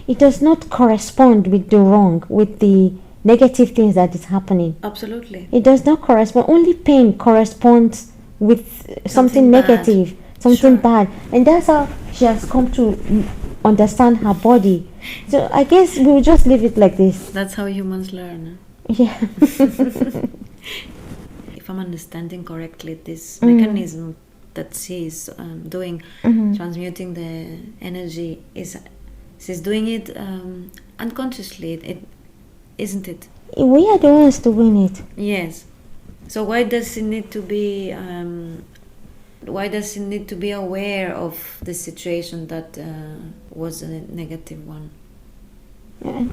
it does not correspond with the wrong, with the negative things that is happening. Absolutely. It does not correspond. Only pain corresponds with something negative, something bad. And that's how she has come to understand her body. So I guess we'll just leave it like this. That's how humans learn. Yeah. If I'm understanding correctly, this mechanism that she's doing, transmuting the energy, she's doing it unconsciously, isn't it? We are the ones doing it. Yes. So why does she need to be aware of the situation that was a negative one,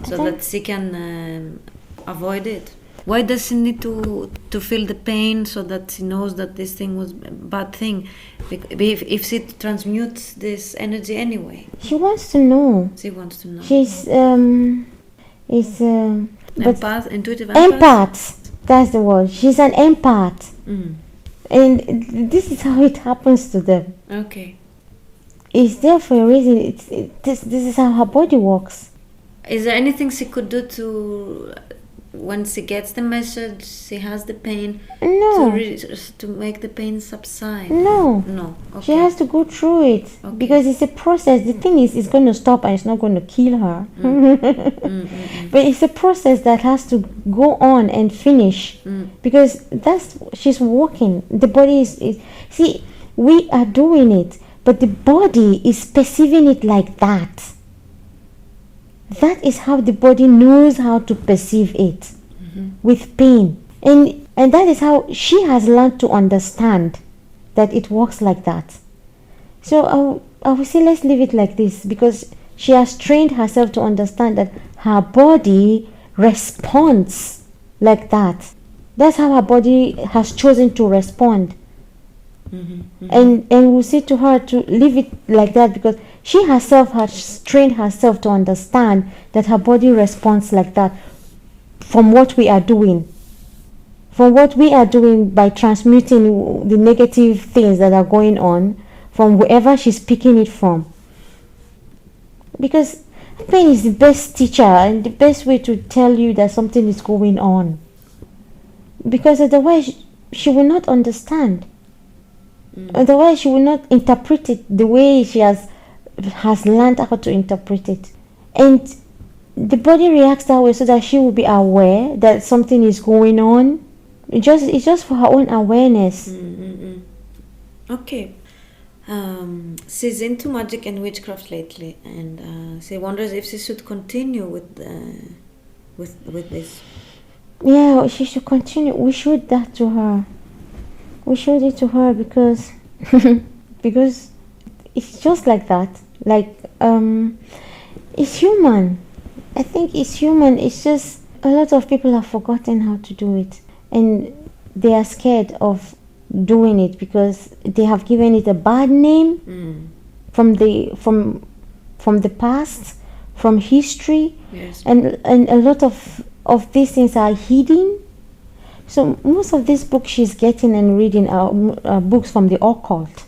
so that she can avoid it? Why does she need to feel the pain so that she knows that this thing was a bad thing? If she transmutes this energy anyway. She wants to know. She wants to know. She's empath, intuitive empath. That's the word. She's an empath. And this is how it happens to them. Okay. It's there for a reason. This is how her body works. Is there anything she could do to, when she gets the message, she has the pain, to make the pain subside? No. Okay. She has to go through it because it's a process. The thing is, it's going to stop and it's not going to kill her. But it's a process that has to go on and finish because she's walking. The body is see, we are doing it, but the body is perceiving it like that. That is how the body knows how to perceive it, with pain. And that is how she has learned to understand that it works like that. So I would say let's leave it like this because she has trained herself to understand that her body responds like that. That's how her body has chosen to respond. And we'll say to her to leave it like that because she herself has trained herself to understand that her body responds like that from what we are doing. From what we are doing by transmuting the negative things that are going on from wherever she's picking it from. Because pain is the best teacher and the best way to tell you that something is going on. Because otherwise she will not understand. Otherwise she will not interpret it the way she has has learned how to interpret it. And the body reacts that way so that she will be aware that something is going on. It's just for her own awareness. Okay. She's into magic and witchcraft lately, and she wonders if she should continue with this. Yeah, she should continue. We showed that to her. We showed it to her because because it's just like that. Like it's human. I think it's human. It's just a lot of people have forgotten how to do it, and they are scared of doing it because they have given it a bad name from the past, from history. Yes. And a lot of these things are hidden. So most of these books she's getting and reading are books from the occult.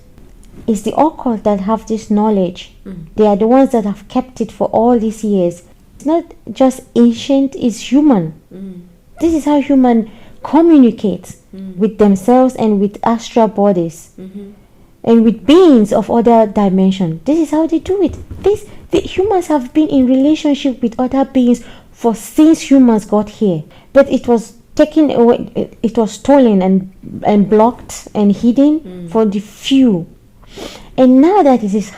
It's the occult that have this knowledge. They are the ones that have kept it for all these years. It's not just ancient, it's human. This is how human communicate with themselves and with astral bodies and with beings of other dimension. This is how they do it. The humans have been in relationship with other beings for since humans got here, but it was taken away, it was stolen and blocked and hidden for the few. And now that it is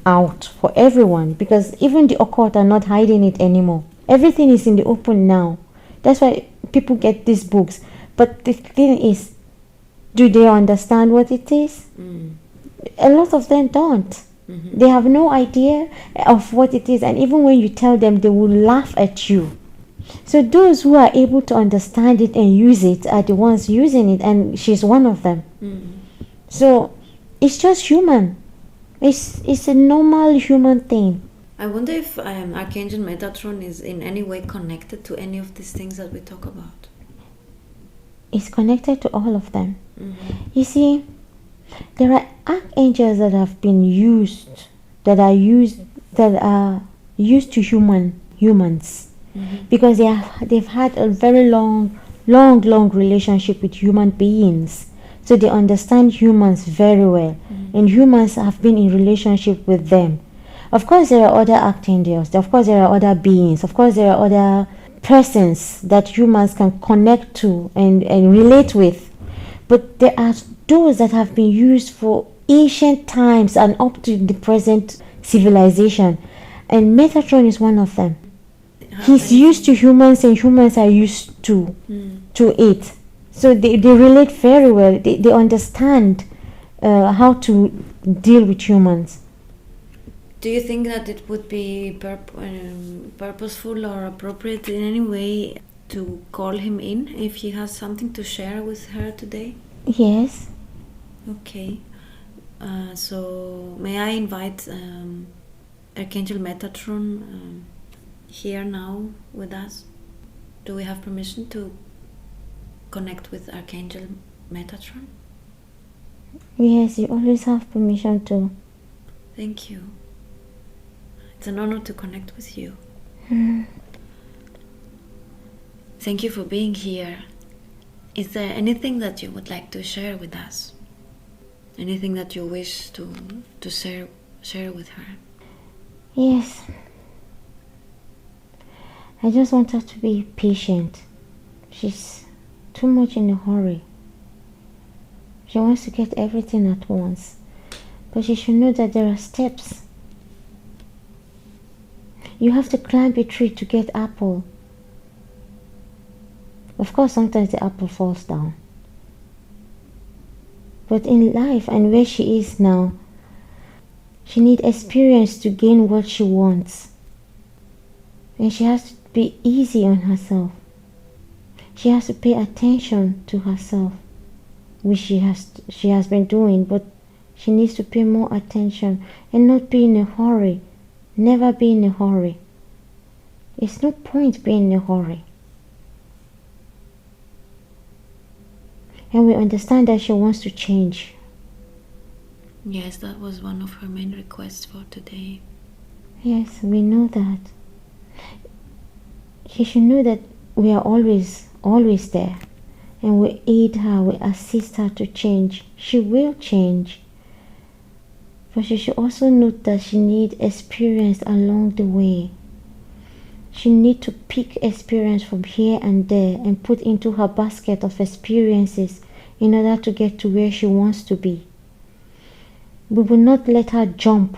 out for everyone, because even the occult are not hiding it anymore. Everything is in the open now. That's why people get these books. But the thing is, do they understand what it is? A lot of them don't. They have no idea of what it is, and even when you tell them, they will laugh at you. So those who are able to understand it and use it are the ones using it, and she's one of them. So it's just human. It's a normal human thing. I wonder if Archangel Metatron is in any way connected to any of these things that we talk about. It's connected to all of them. You see, there are archangels that have been used, that are used to humans, because they've had a very long relationship with human beings, so they understand humans very well, and humans have been in relationship with them. Of course, there are other archangels. Of course, there are other beings. Of course, there are other persons that humans can connect to and relate with. But there are those that have been used for ancient times and up to the present civilization. And Metatron is one of them. He's used to humans, and humans are used to it. So they relate very well. They understand how to deal with humans. Do you think that it would be purposeful or appropriate in any way to call him in if he has something to share with her today? Yes. Okay. So may I invite Archangel Metatron here now with us? Do we have permission to connect with Archangel Metatron? Yes, you always have permission to. Thank you. It's an honor to connect with you. Thank you for being here. Is there anything that you would like to share with us? Anything that you wish to share with her? Yes. I just want her to be patient. She's too much in a hurry. She wants to get everything at once. But she should know that there are steps. You have to climb a tree to get apple. Of course, sometimes the apple falls down. But in life and where she is now, she needs experience to gain what she wants. And she has to be easy on herself. She has to pay attention to herself, which she has been doing, but she needs to pay more attention and not be in a hurry. Never be in a hurry. It's no point being in a hurry. And we understand that she wants to change. Yes, that was one of her main requests for today. Yes, we know that. She should know that we are always there. And we aid her, we assist her to change. She will change. But she should also note that she needs experience along the way. She needs to pick experience from here and there and put into her basket of experiences in order to get to where she wants to be. We will not let her jump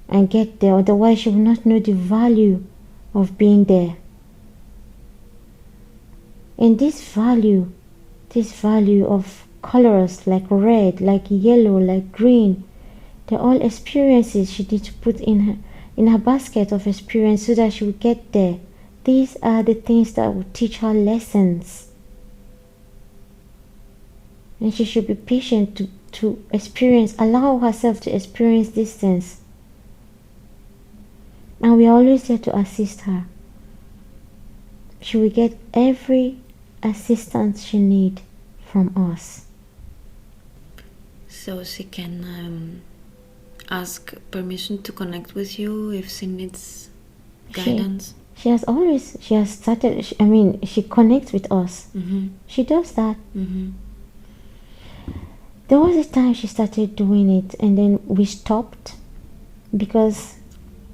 and get there, otherwise she will not know the value of being there. And this value of colors like red, like yellow, like green, they're all experiences she needs to put in her basket of experience so that she will get there. These are the things that will teach her lessons. And she should be patient to experience, allow herself to experience these things. And we are always there to assist her. She will get every assistance she needs from us. So she can ask permission to connect with you if she needs guidance? She has started, she connects with us. Mm-hmm. She does that. Mm-hmm. There was a time she started doing it and then we stopped because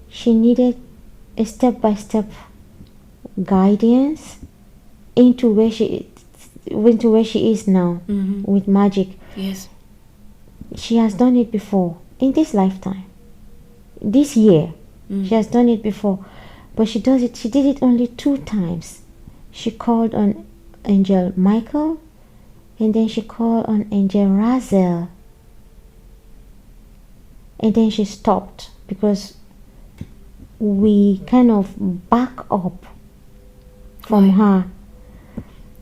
she needed a step-by-step guidance into where she is now. Mm-hmm. With magic. Yes. She has done it before in this lifetime. This year. She has done it before. But she did it only 2 times. She called on Angel Michael and then she called on Angel Razel. And then she stopped because we kind of back up from her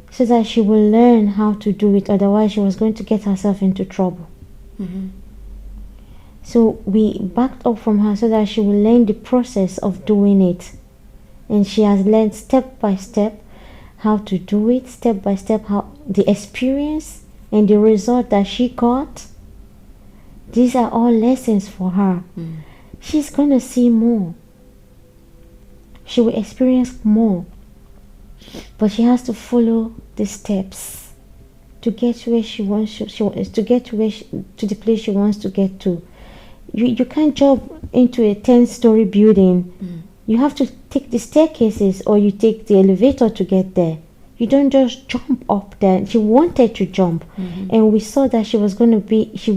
so that she will learn how to do it, otherwise she was going to get herself into trouble. Mm-hmm. So we backed up from her so that she will learn the process of doing it. And she has learned step by step how to do it, step by step, how the experience and the result that she got. These are all lessons for her. She's going to see more. She will experience more. But she has to follow the steps to get where she wants to get to the place she wants to get to. You can't jump into a 10-story building. You have to take the staircases or you take the elevator to get there. You don't just jump up there. She wanted to jump, and we saw that she was going to be. She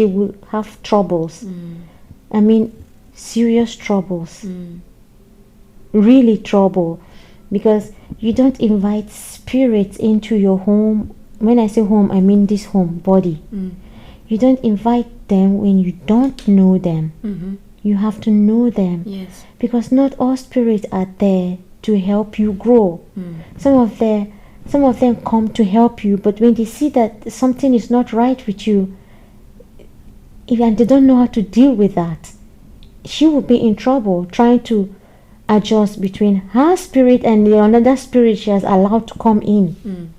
will have troubles. Serious troubles. Really trouble, because you don't invite spirits into your home. When I say home, I mean this home, body. You don't invite them when you don't know them. You have to know them. Yes. Because not all spirits are there to help you grow. Some of them come to help you, but when they see that something is not right with you, and they don't know how to deal with that, she will be in trouble trying to adjust between her spirit and the another spirit she has allowed to come in.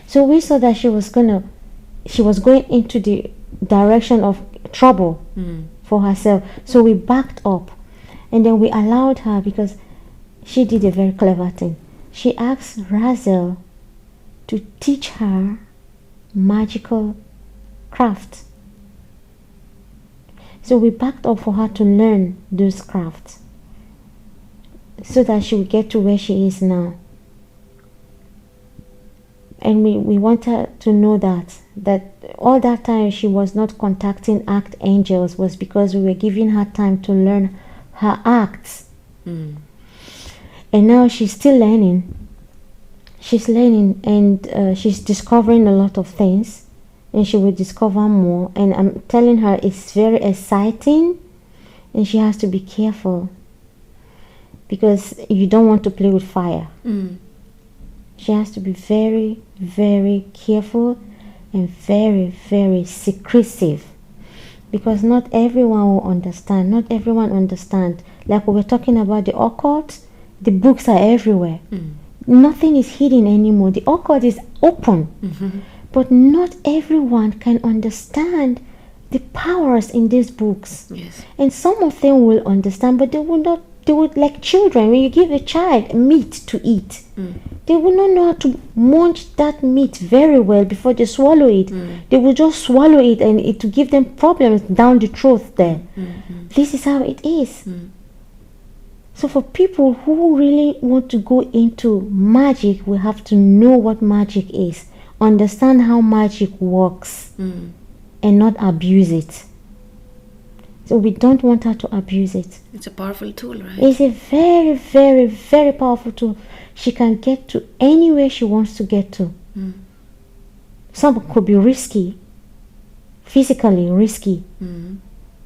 So we saw that she was going into the direction of trouble for herself. So we backed up, and then we allowed her, because she did a very clever thing. She asked Razel to teach her magical craft. So we backed up for her to learn those crafts so that she would get to where she is now. And we want her to know that all that time she was not contacting archangels was because we were giving her time to learn her acts. And now she's still learning. She's learning, and she's discovering a lot of things, and she will discover more. And I'm telling her it's very exciting, and she has to be careful, because you don't want to play with fire. She has to be very, very careful and very, very secretive, because not everyone will understand. Not everyone understands. Like we were talking about the occult, the books are everywhere. Nothing is hidden anymore. The occult is open. But not everyone can understand the powers in these books. Yes. And some of them will understand, but they will not. They would, like children, when you give a child meat to eat, they will not know how to munch that meat very well before they swallow it. They will just swallow it and it will give them problems down the throat there. This is how it is. So for people who really want to go into magic, we have to know what magic is, understand how magic works, and not abuse it. So we don't want her to abuse it. It's a powerful tool, right? It's a very, very, very powerful tool. She can get to anywhere she wants to get to. Some could be risky, physically risky,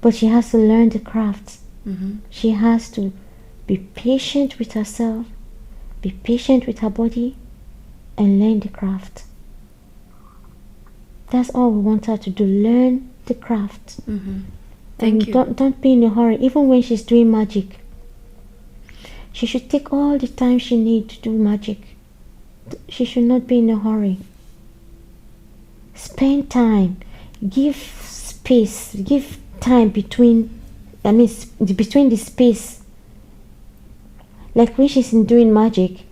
but she has to learn the craft. She has to be patient with herself, be patient with her body, and learn the craft. That's all we want her to do, learn the craft. Thank you. Don't be in a hurry. Even when she's doing magic, she should take all the time she needs to do magic. She should not be in a hurry. Spend time. Give space. Give time between the space. Like when she's doing magic,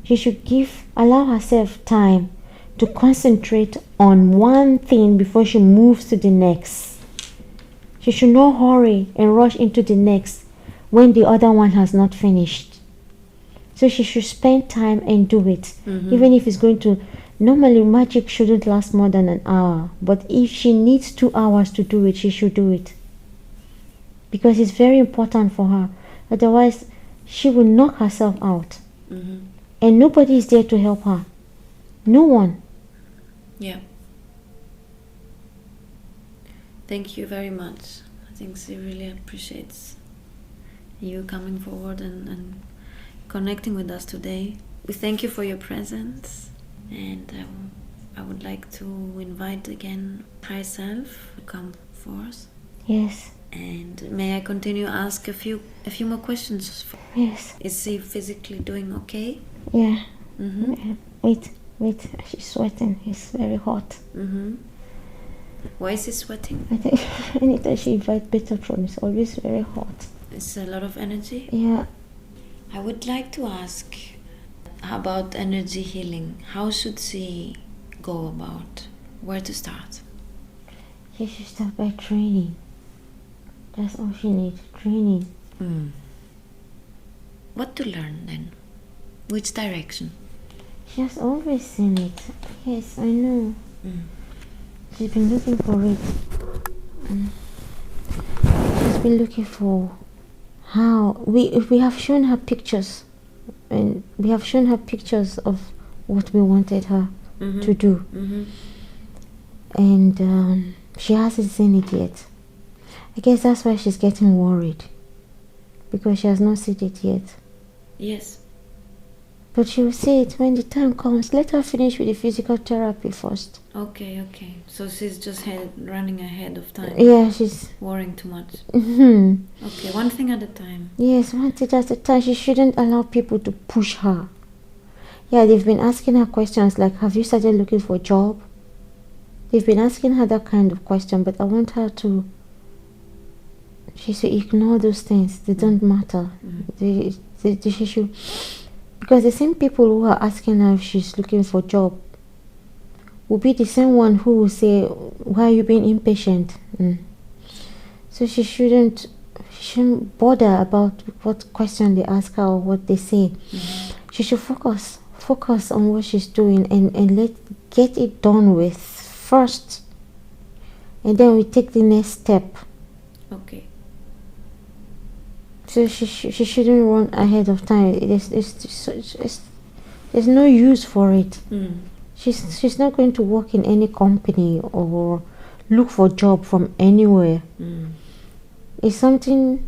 she should allow herself time to concentrate on one thing before she moves to the next. She should not hurry and rush into the next when the other one has not finished. So she should spend time and do it. Even if it's going to... Normally magic shouldn't last more than an hour. But if she needs 2 hours to do it, she should do it. Because it's very important for her. Otherwise, she will knock herself out. And nobody is there to help her. No one. Yeah. Thank you very much. I think she really appreciates you coming forward and connecting with us today. We thank you for your presence, and I would like to invite again High Self to come for us. Yes. And may I continue to ask a few more questions? Yes. Is she physically doing okay? Yeah. Wait. She's sweating. It's very hot. Why is she sweating? I think anytime she invites Betatron, it's always very hot. It's a lot of energy? Yeah. I would like to ask about energy healing. How should she go about? Where to start? She should start by training. That's all she needs, training. What to learn then? Which direction? She has always seen it. Yes, I know. She's been looking for it. She's been looking for how we have shown her pictures, and we have shown her pictures of what we wanted her to do, and she hasn't seen it yet. I guess that's why she's getting worried, because she has not seen it yet. Yes. But she will see it when the time comes. Let her finish with the physical therapy first. Okay. So she's just running ahead of time. Yeah, she's... worrying too much. Okay, one thing at a time. Yes, one thing at a time. She shouldn't allow people to push her. Yeah, they've been asking her questions like, have you started looking for a job? They've been asking her that kind of question, but I want her to... She should ignore those things. They don't matter. She should... Because the same people who are asking her if she's looking for a job will be the same one who will say, why are you being impatient? So she shouldn't bother about what question they ask her or what they say. She should focus on what she's doing and get it done with first, and then we take the next step. Okay. So she shouldn't run ahead of time. There's no use for it. She's not going to work in any company or look for a job from anywhere. It's something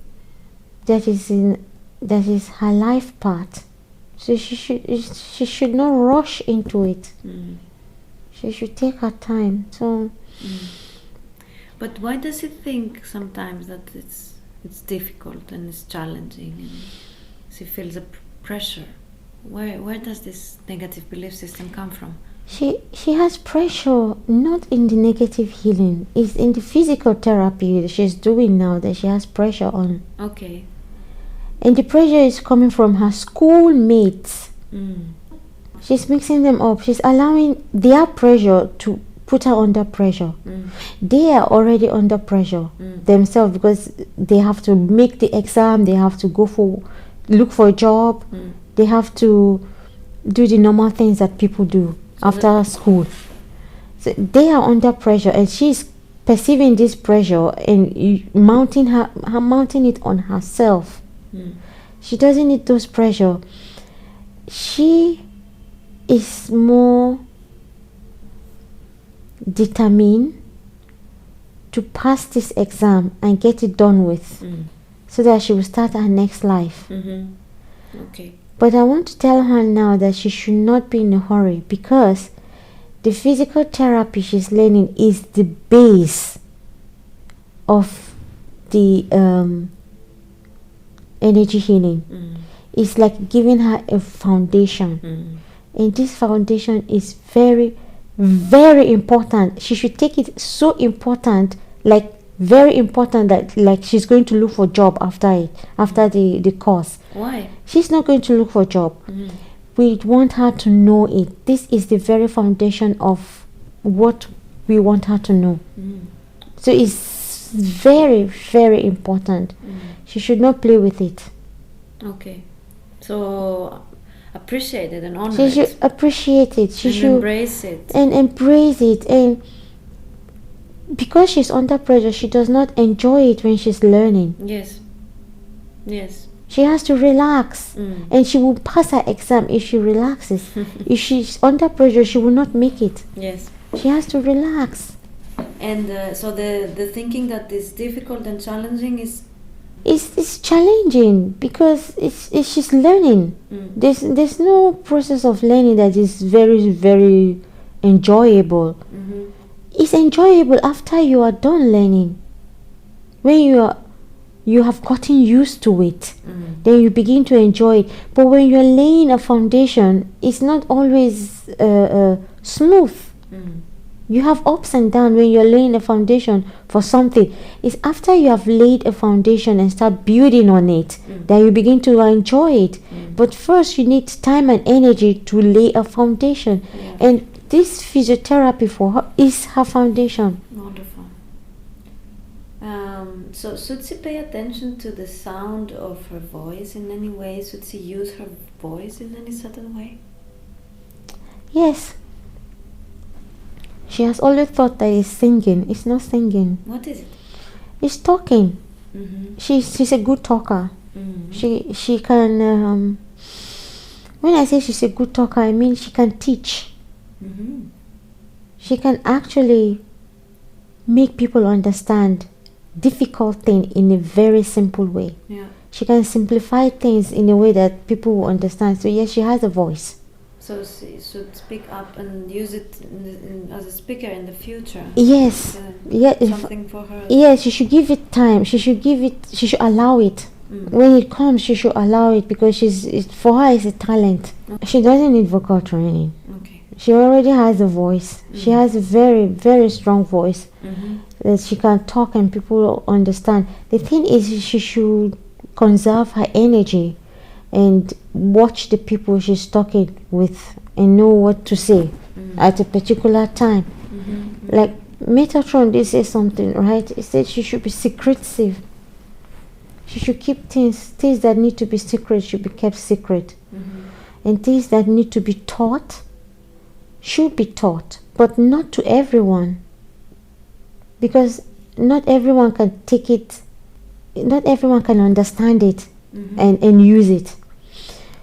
that is her life path. So she should not rush into it. She should take her time. So. But why does she think sometimes that it's difficult and it's challenging and she feels a pressure? Where does this negative belief system come from? She has pressure not in the negative healing. It's in the physical therapy that she's doing now that she has pressure on. Okay. And the pressure is coming from her schoolmates. She's mixing them up. She's allowing their pressure to put her under pressure. They are already under pressure themselves because they have to make the exam, they have to look for a job, they have to do the normal things that people do after school. So they are under pressure, and she's perceiving this pressure and mounting it on herself. She doesn't need those pressure. She is more determined to pass this exam and get it done with, so that she will start her next life. Okay. But I want to tell her now that she should not be in a hurry, because the physical therapy she's learning is the base of the energy healing. It's like giving her a foundation. And this foundation is very, very important. She should take it so important, like very important, that like she's going to look for a job after the course. Why? She's not going to look for a job. We want her to know it. This is the very foundation of what we want her to know. So it's very, very important. She should not play with it. Okay. So appreciate it and honor She it. should appreciate it. She should embrace it. And embrace it. And because she's under pressure, she does not enjoy it when she's learning. Yes. Yes. She has to relax, and she will pass her exam if she relaxes. If she's under pressure, she will not make it. Yes. She has to relax. And so the thinking that is difficult and challenging is... It's challenging because she's learning. There's no process of learning that is very, very enjoyable. It's enjoyable after you are done learning. When you have gotten used to it, then you begin to enjoy it. But when you're laying a foundation, it's not always smooth. You have ups and downs when you're laying a foundation for something. It's after you have laid a foundation and start building on it that you begin to enjoy it. But first you need time and energy to lay a foundation. And this physiotherapy for her is her foundation. Wonderful. So should she pay attention to the sound of her voice in any way? Should she use her voice in any certain way? Yes. She has always thought that it's singing. It's not singing. What is it? It's talking. She's a good talker. She can... when I say she's a good talker, I mean she can teach. She can actually make people understand difficult things in a very simple way. She can simplify things in a way that people will understand. So yes, she has a voice. So she should speak up and use it as a speaker in the future. Yes. Something for her. Yes, she should give it time. She should allow it. When it comes, she should allow it, because for her it's a talent. She doesn't need vocal training. She already has a voice. She has a very, very strong voice that she can talk and people understand. The thing is, she should conserve her energy and watch the people she's talking with and know what to say at a particular time. Like Metatron did say something, right? He said she should be secretive. She should keep things that need to be secret should be kept secret. And things that need to be taught should be taught, but not to everyone, because not everyone can take it, not everyone can understand it and use it.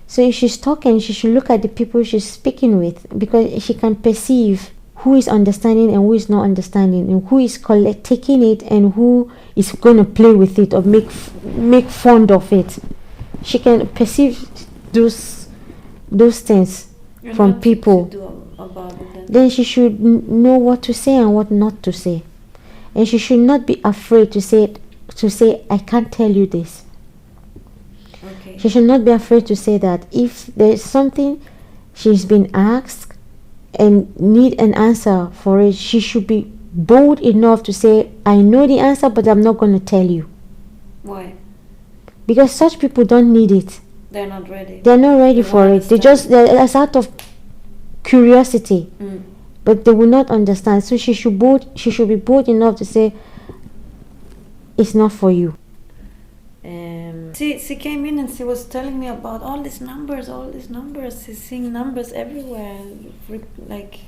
So if she's talking, she should look at the people she's speaking with, because she can perceive who is understanding and who is not understanding, and who is taking it and who is going to play with it or make fun of it. She can perceive those things from people. Then she should know what to say and what not to say, and she should not be afraid to say I can't tell you this. She should not be afraid to say that. If there's something she's been asked and need an answer for it, she should be bold enough to say, I know the answer, but I'm not going to tell you. Why? Because such people don't need it. They're not ready. They're not ready for it. They're out of curiosity, but they will not understand. So she should be bold enough to say, it's not for you. She came in and she was telling me about all these numbers. She's seeing numbers everywhere, like.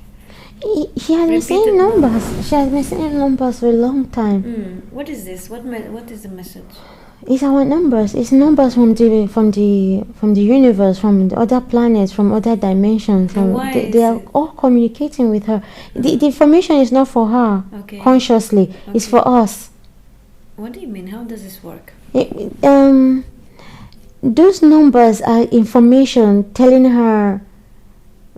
She has been saying numbers. She has been saying numbers for a long time. What is this? What is the message? It's our numbers. It's numbers from the universe, from the other planets, from other dimensions. They are all communicating with her. The information is not for her consciously. Okay. It's for us. What do you mean? How does this work? Those numbers are information telling her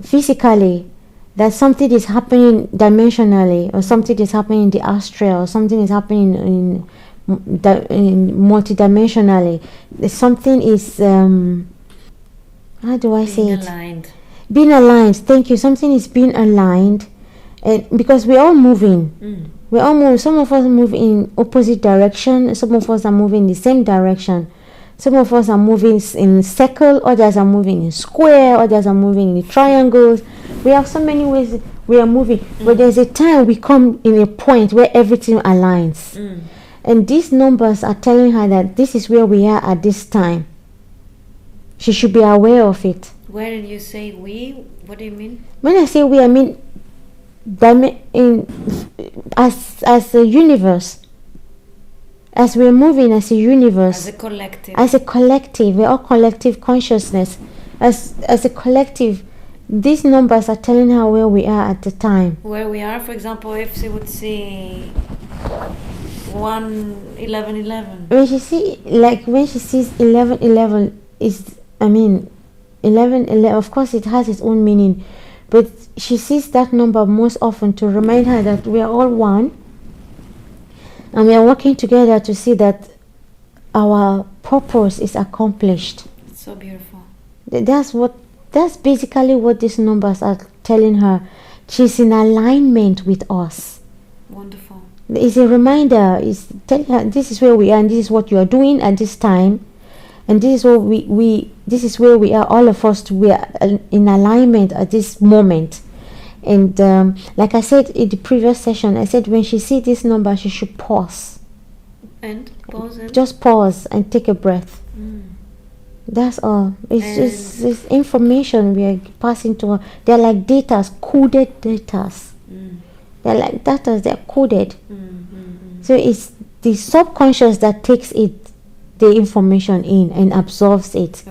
physically that something is happening dimensionally, or something is happening in the astral, or something is happening in multidimensionally. Something is how do I say it? Aligned. Being aligned. Thank you. Something is being aligned, and because we're all moving. We all move. Some of us move in opposite direction. Some of us are moving in the same direction. Some of us are moving in circle. Others are moving in square. Others are moving in triangles. We have so many ways we are moving. But there's a time we come in a point where everything aligns. And these numbers are telling her that this is where we are at this time. She should be aware of it. When you say we, what do you mean? When I say we, I mean as a universe, as we're moving as a universe, as a collective, we're all collective consciousness. As a collective, these numbers are telling her where we are at the time. Where we are, for example, if she would see 1-11-11. When she sees 11-11 is, 11-11. Of course, it has its own meaning. But she sees that number most often to remind her that we are all one, and we are working together to see that our purpose is accomplished. It's so beautiful. That's basically what these numbers are telling her. She's in alignment with us. Wonderful. It's a reminder. It's telling her this is where we are, and this is what you are doing at this time. And this is what this is where we are, all of us. We are in alignment at this moment. And like I said in the previous session, I said when she sees this number, she should pause. And pause. Just pause and take a breath. That's all. It's information we are passing to her. They're like datas, coded datas. They're like datas, they're coded. So it's the subconscious that takes the information in and absorbs it.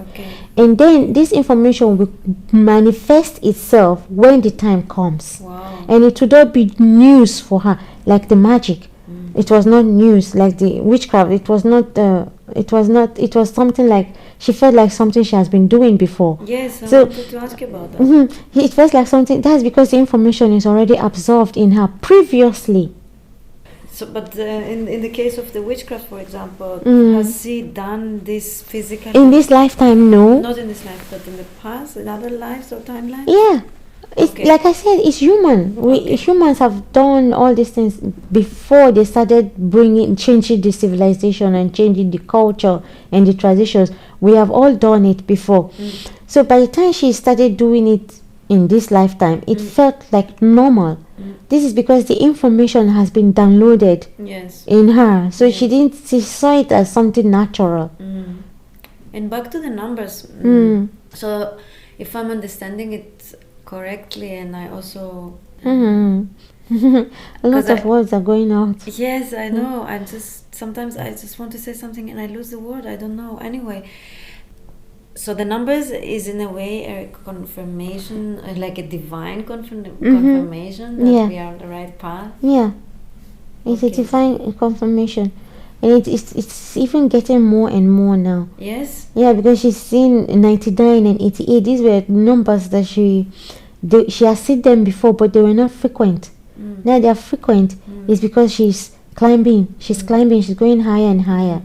And then this information will manifest itself when the time comes. Wow. And it would not be news for her, like the magic. It was not news, like the witchcraft. It was something like she felt like something she has been doing before. Yes, I wanted to ask you about that. It felt like something. That's because the information is already absorbed in her previously. So, but in the case of the witchcraft, for example, has she done this physically? In this lifetime, no. Not in this life, but in the past, in other lives or timelines? Yeah. It's like I said, it's human. Humans have done all these things before they started changing the civilization and changing the culture and the traditions. We have all done it before. So by the time she started doing it in this lifetime, it felt like normal. This is because the information has been downloaded in her. So she saw it as something natural. And back to the numbers. So if I'm understanding it correctly, and I also a lot of words are going out. Yes, I know. Sometimes I just want to say something and I lose the word. I don't know. Anyway, so the numbers is in a way a confirmation, like a divine confirmation that we are on the right path. Yeah, it's a divine confirmation. And it's even getting more and more now. Yes. Yeah, because she's seen 99 and 88. These were numbers that she has seen them before, but they were not frequent. Now they are frequent. It's because she's climbing. She's climbing. She's going higher and higher.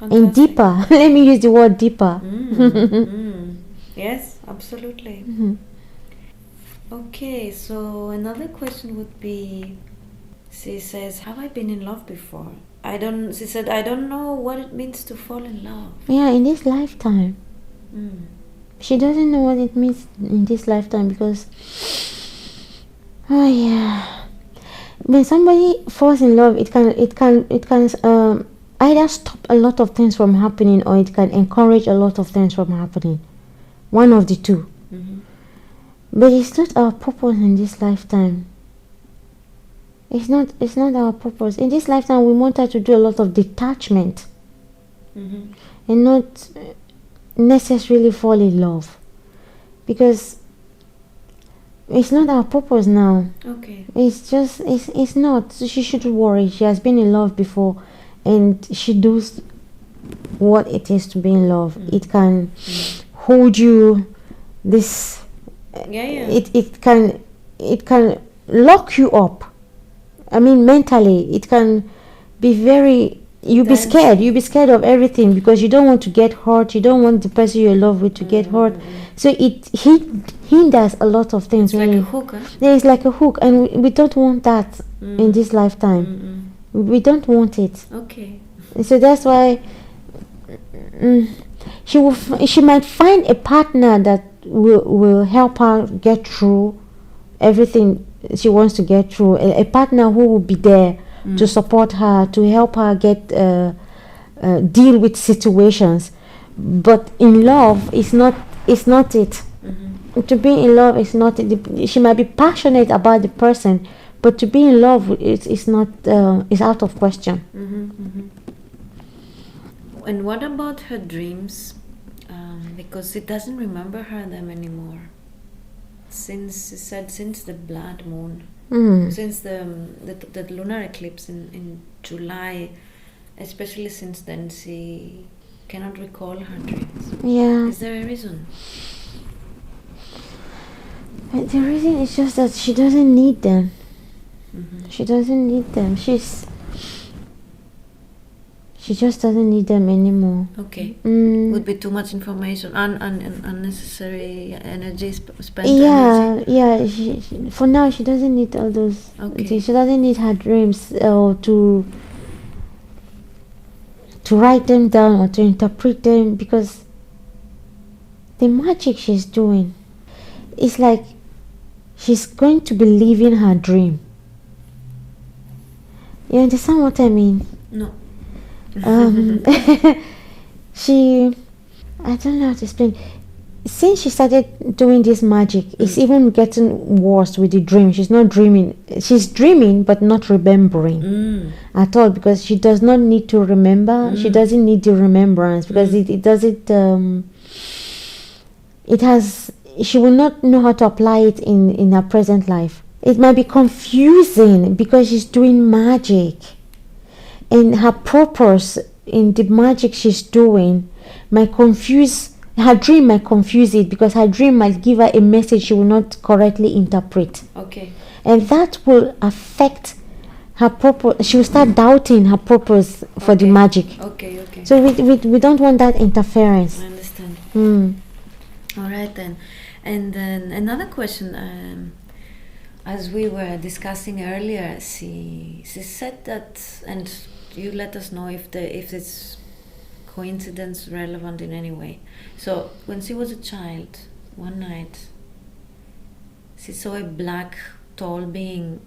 And deeper. Let me use the word deeper. Yes, absolutely. Okay, so another question would be, she says, have I been in love before? She said, I don't know what it means to fall in love. Yeah, in this lifetime. She doesn't know what it means in this lifetime because, oh yeah, when somebody falls in love, it can either stop a lot of things from happening, or it can encourage a lot of things from happening. One of the two. Mm-hmm. But it's not our purpose in this lifetime. It's not our purpose. In this lifetime, we want her to do a lot of detachment. Mm-hmm. And not necessarily fall in love, because it's not our purpose now. Okay. It's not. So she shouldn't worry. She has been in love before, and she knows what it is to be in love. It can hold you. This. Yeah. It can lock you up. I mean, mentally, it can be very. You'll be scared. You'll be scared of everything because you don't want to get hurt. You don't want the person you're in love with to get hurt. So it hinders a lot of things. It's like a hook, huh? Yeah, it's like a hook, and we don't want that in this lifetime. We don't want it. Okay. So that's why she might find a partner that will help her get through everything she wants to get through. A partner who will be there to support her, to help her get deal with situations. But in love, it's not it. To be in love is not it. She might be passionate about the person, but to be in love, it's not. It's out of question. And what about her dreams? Because she doesn't remember them anymore. Since the blood moon. Since the lunar eclipse in July, especially since then, she cannot recall her dreams. Yeah. Is there a reason? The reason is just that she doesn't need them. She doesn't need them. She just doesn't need them anymore. Okay. Would be too much information, unnecessary energy spent. Yeah. For now, she doesn't need all those. Okay. She doesn't need her dreams or to write them down or to interpret them, because the magic she's doing, it's like she's going to be living her dream. You understand what I mean? No. I don't know how to explain. Since she started doing this magic, it's even getting worse with the dream. She's not dreaming. She's dreaming, but not remembering at all, because she does not need to remember. She doesn't need the remembrance, because it doesn't. It has. She will not know how to apply it in her present life. It might be confusing because she's doing magic, and her purpose in the magic she's doing might confuse her dream. Might confuse it, because her dream might give her a message she will not correctly interpret. Okay. And that will affect her purpose. She will start doubting her purpose for the magic. Okay. So we don't want that interference. I understand. All right then. And then another question. As we were discussing earlier, she said that, and you let us know if this coincidence relevant in any way. So when she was a child, one night she saw a black tall being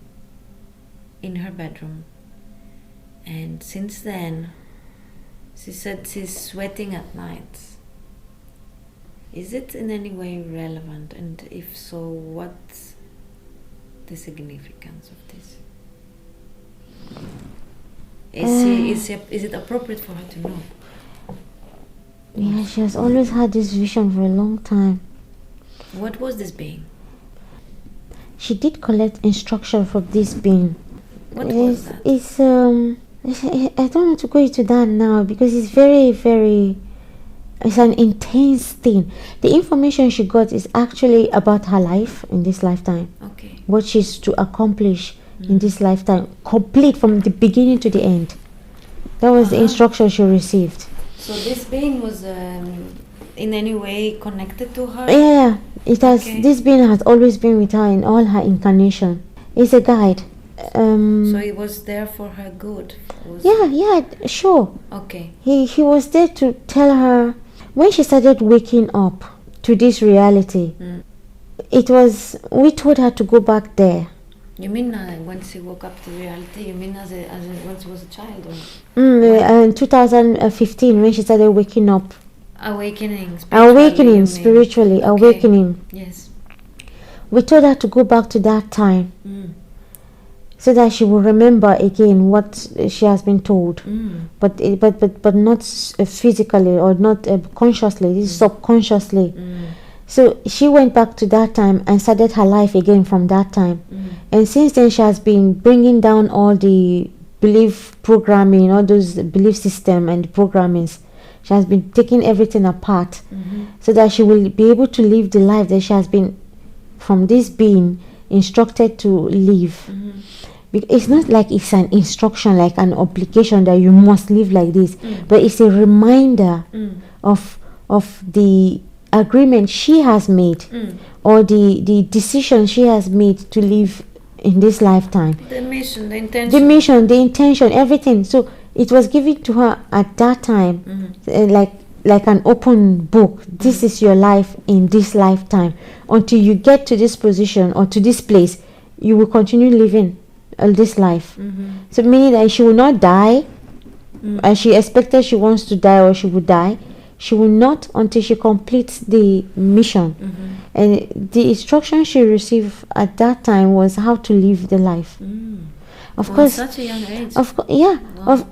in her bedroom, and since then she said she's sweating at night. Is it in any way relevant, and if so, what's the significance of this? Is it appropriate for her to know? Yeah, she has always had this vision for a long time. What was this being? She did collect instruction from this being. What was that? I don't want to go into that now, because it's very, very. It's an intense thing. The information she got is actually about her life in this lifetime. Okay. What she's to accomplish in this lifetime, complete from the beginning to the end. That was the instruction she received. So this being was in any way connected to her? Yeah, it has. Okay. This being has always been with her in all her incarnation. It's a guide. So it was there for her good. Yeah, sure. Okay. He was there to tell her. When she started waking up to this reality. We told her to go back there. You mean when she woke up to reality? You mean as when she was a child? Or In 2015, when she started waking up. Awakening spiritually. Okay. Awakening. Yes. We told her to go back to that time, so that she will remember again what she has been told, but not physically or not consciously. This is subconsciously. So she went back to that time and started her life again from that time. And since then, she has been bringing down all the belief programming, all those belief system and programmings. She has been taking everything apart, so that she will be able to live the life that she has been, from this being, instructed to live. It's not like it's an instruction, like an obligation that you must live like this, but it's a reminder of the agreement she has made, or the decision she has made to live in this lifetime. The mission, the intention. The mission, the intention, everything. So it was given to her at that time, like an open book. This is your life in this lifetime. Until you get to this position or to this place, you will continue living this life. So meaning that she will not die as she expected she wants to die, or she would die. She will not until she completes the mission. And the instruction she received at that time was how to live the life. Of course, at such a young age. Of course, yeah. Wow.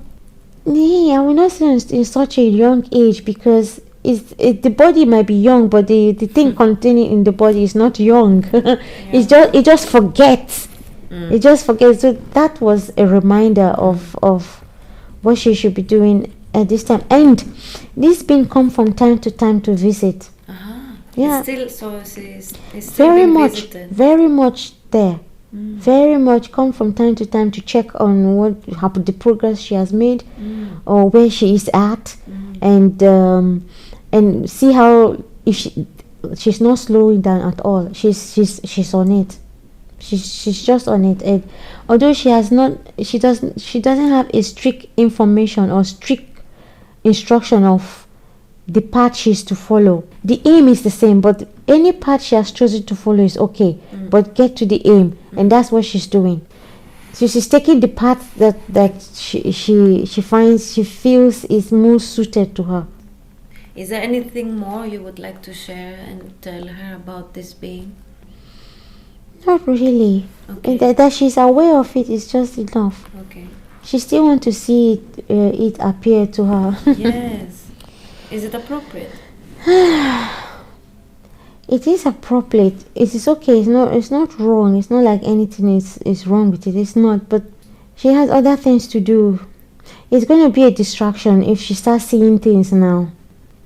I will not say in such a young age, because the body might be young, but the thing containing in the body is not young. It just forgets. It just forgets. So that was a reminder of what she should be doing at this time. And this being come from time to time to visit. Yeah. It's still Very being much, visited. very much there. Very much come from time to time to check on the progress she has made, or where she is at, and see how, if she's not slowing down at all. She's on it. She's just on it. And although she doesn't have a strict information or strict instruction of the path she's to follow. The aim is the same, but any path she has chosen to follow is okay. But get to the aim, and that's what she's doing. So she's taking the path that she feels is most suited to her. Is there anything more you would like to share and tell her about this being? Not really. Okay. That she's aware of it is just enough. Okay. She still wants to see it appear to her. Yes. Is it appropriate? It is appropriate. It is okay. It's not wrong. It's not like anything is wrong with it. It's not. But she has other things to do. It's going to be a distraction if she starts seeing things now.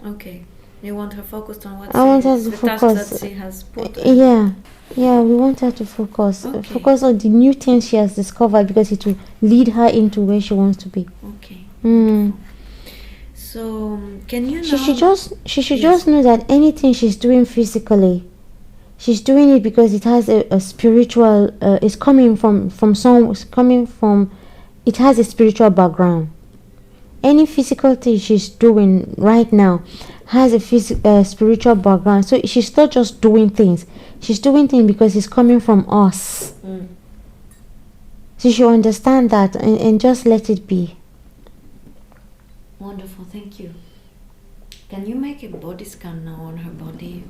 Okay. You want her focused on I want her to the focus. task that she has put. Yeah, we want her to focus. Okay. Focus on the new things she has discovered, because it will lead her into where she wants to be. Okay. So, can you She should just know that anything she's doing physically, she's doing it because it has a spiritual. It's coming from it has a spiritual background. Any physical thing she's doing right now has a spiritual background. So she's not just doing things. She's doing things because it's coming from us. So she should understand that and just let it be. Wonderful, thank you. Can you make a body scan now on her body?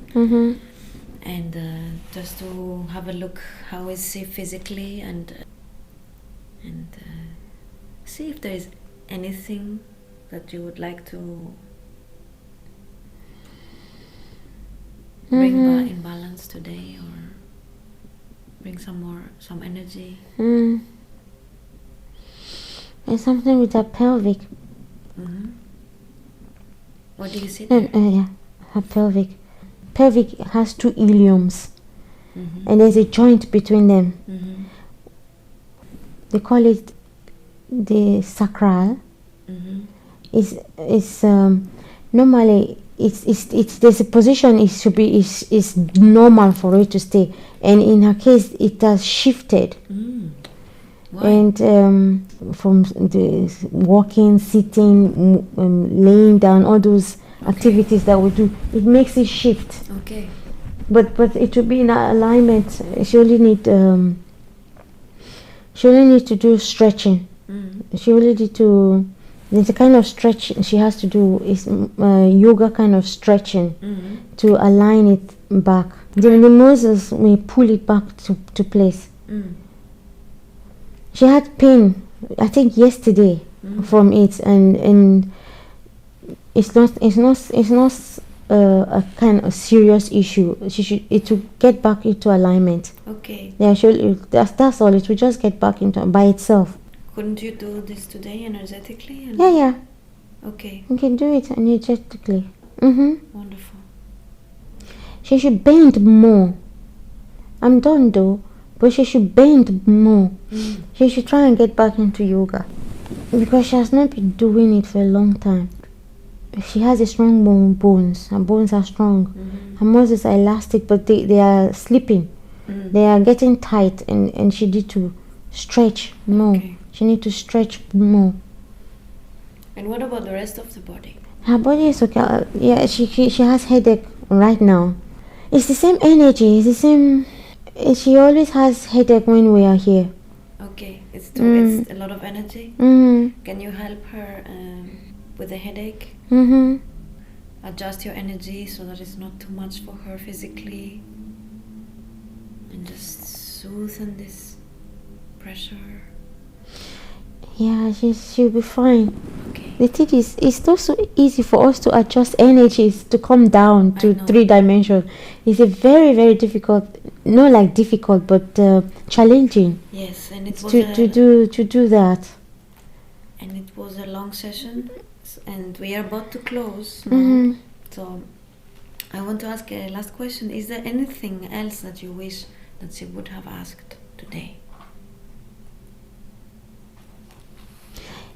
And just to have a look, how is she physically, and see if there is anything that you would like to bring in balance today, or bring some energy. There's something with her pelvic. What do you see there? Yeah, her pelvic. Pelvic has two iliums, and there's a joint between them. They call it the sacral. It's normally it's there's a position it should be is normal for it to stay, and in her case it has shifted. Why? And from the walking, sitting, laying down, all those activities that we do. It makes it shift. Okay. But it will be in alignment. She only need to do stretching. She only need to. There's a kind of stretch she has to do is yoga kind of stretching to align it back. Then the muscles may pull it back to place. She had pain, I think yesterday, from it, and it's not a kind of serious issue. It will get back into alignment. Okay. Yeah, that's all. It will just get back into by itself. Couldn't you do this today energetically? Yeah. Okay. You can do it energetically. Wonderful. She should bend more. I'm done though, but she should bend more. She should try and get back into yoga because she has not been doing it for a long time. She has a strong bones. Her bones are strong. Her muscles are elastic, but they are slipping. They are getting tight, and she need to stretch more. Okay. She need to stretch more. And what about the rest of the body? Her body is okay. Yeah, she has headache right now. It's the same energy. It's the same. She always has headache when we are here. Okay, it's a lot of energy. Can you help her with the headache? Adjust your energy so that it's not too much for her physically, and just soothe this pressure. Yeah, she'll be fine. Okay. The thing is, it's not so easy for us to adjust energies to come down to 3 dimensions. It's a very, very difficult, not like difficult, but challenging. Yes, and it was to do that. And it was a long session, and we are about to close now. So I want to ask a last question. Is there anything else that you wish that she would have asked today?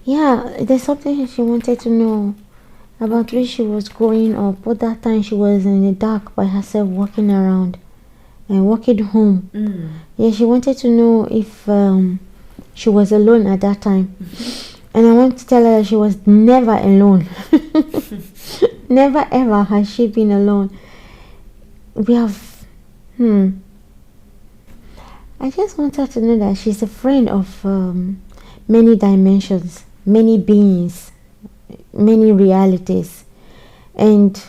Yeah, there's something she wanted to know about where she was growing up. But that time she was in the dark by herself, walking around and walking home. Yeah, she wanted to know if she was alone at that time. And I want to tell her she was never alone. Never ever has she been alone. We have I just want her to know that she's a friend of many dimensions, many beings, many realities. And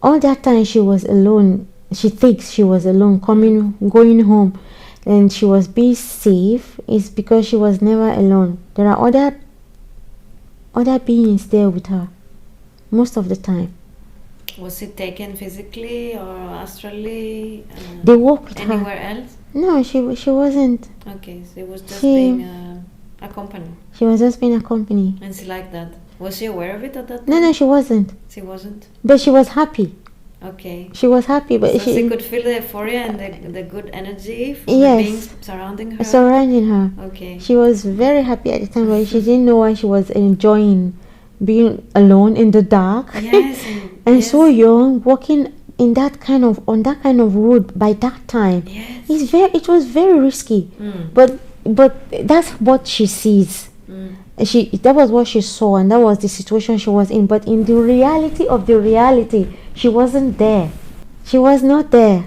all that time she was alone. She thinks she was alone, going home, and she was being safe. Is because she was never alone. There are other beings there with her most of the time. Was it taken physically or astrally? They walked with her. Anywhere else? No, she wasn't. Okay, so it was just being accompanied. She was just being accompanied. And she liked that. Was she aware of it at that time? No, she wasn't. She wasn't? But she was happy. Okay. She was happy, but so she could feel the euphoria and the good energy from yes, the beings surrounding her? Surrounding her. Okay. She was very happy at the time, but she didn't know why she was enjoying being alone in the dark. Yes. And yes, so young, walking in that kind of road by that time. Yes. It was very risky. But that's what she sees. That was what she saw, and that was the situation she was in. But in the reality of the reality, she wasn't there. She was not there.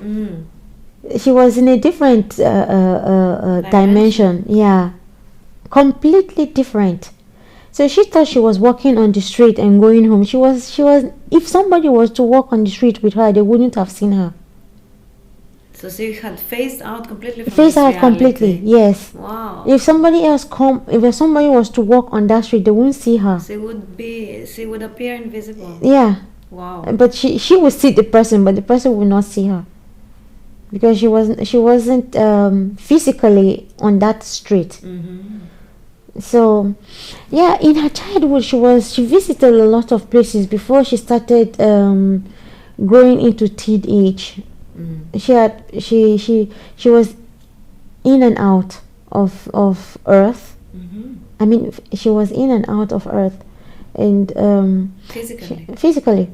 She was in a different dimension. Yeah, completely different. So she thought she was walking on the street and going home. She was. If somebody was to walk on the street with her, they wouldn't have seen her. So she had phased out completely from phased out reality. Completely, yes. Wow. If somebody was to walk on that street, they wouldn't see her. She would appear invisible. Yeah. Wow. But she would see the person, but the person would not see her. Because she wasn't physically on that street. So, yeah, in her childhood, she visited a lot of places before she started growing into teenage. She was in and out of Earth. I mean, she was in and out of Earth, and physically.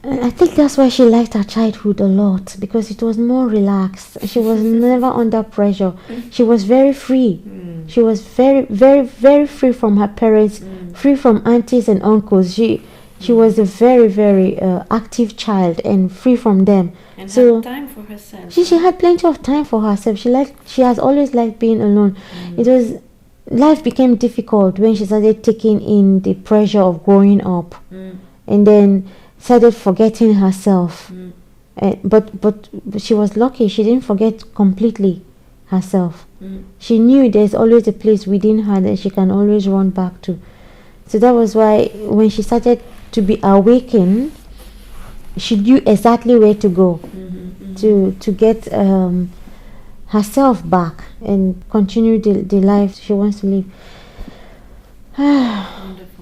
And I think that's why she liked her childhood a lot, because it was more relaxed. She was never under pressure. She was very free. She was very, very, very free from her parents, free from aunties and uncles. She She was a very, very active child and free from them. And So had time for herself. she had plenty of time for herself. She has always liked being alone. Life became difficult when she started taking in the pressure of growing up, and then started forgetting herself. But she was lucky. She didn't forget completely herself. She knew there's always a place within her that she can always run back to. So that was why when she started to be awakened, she knew exactly where to go to get herself back and continue the life she wants to live. Wonderful.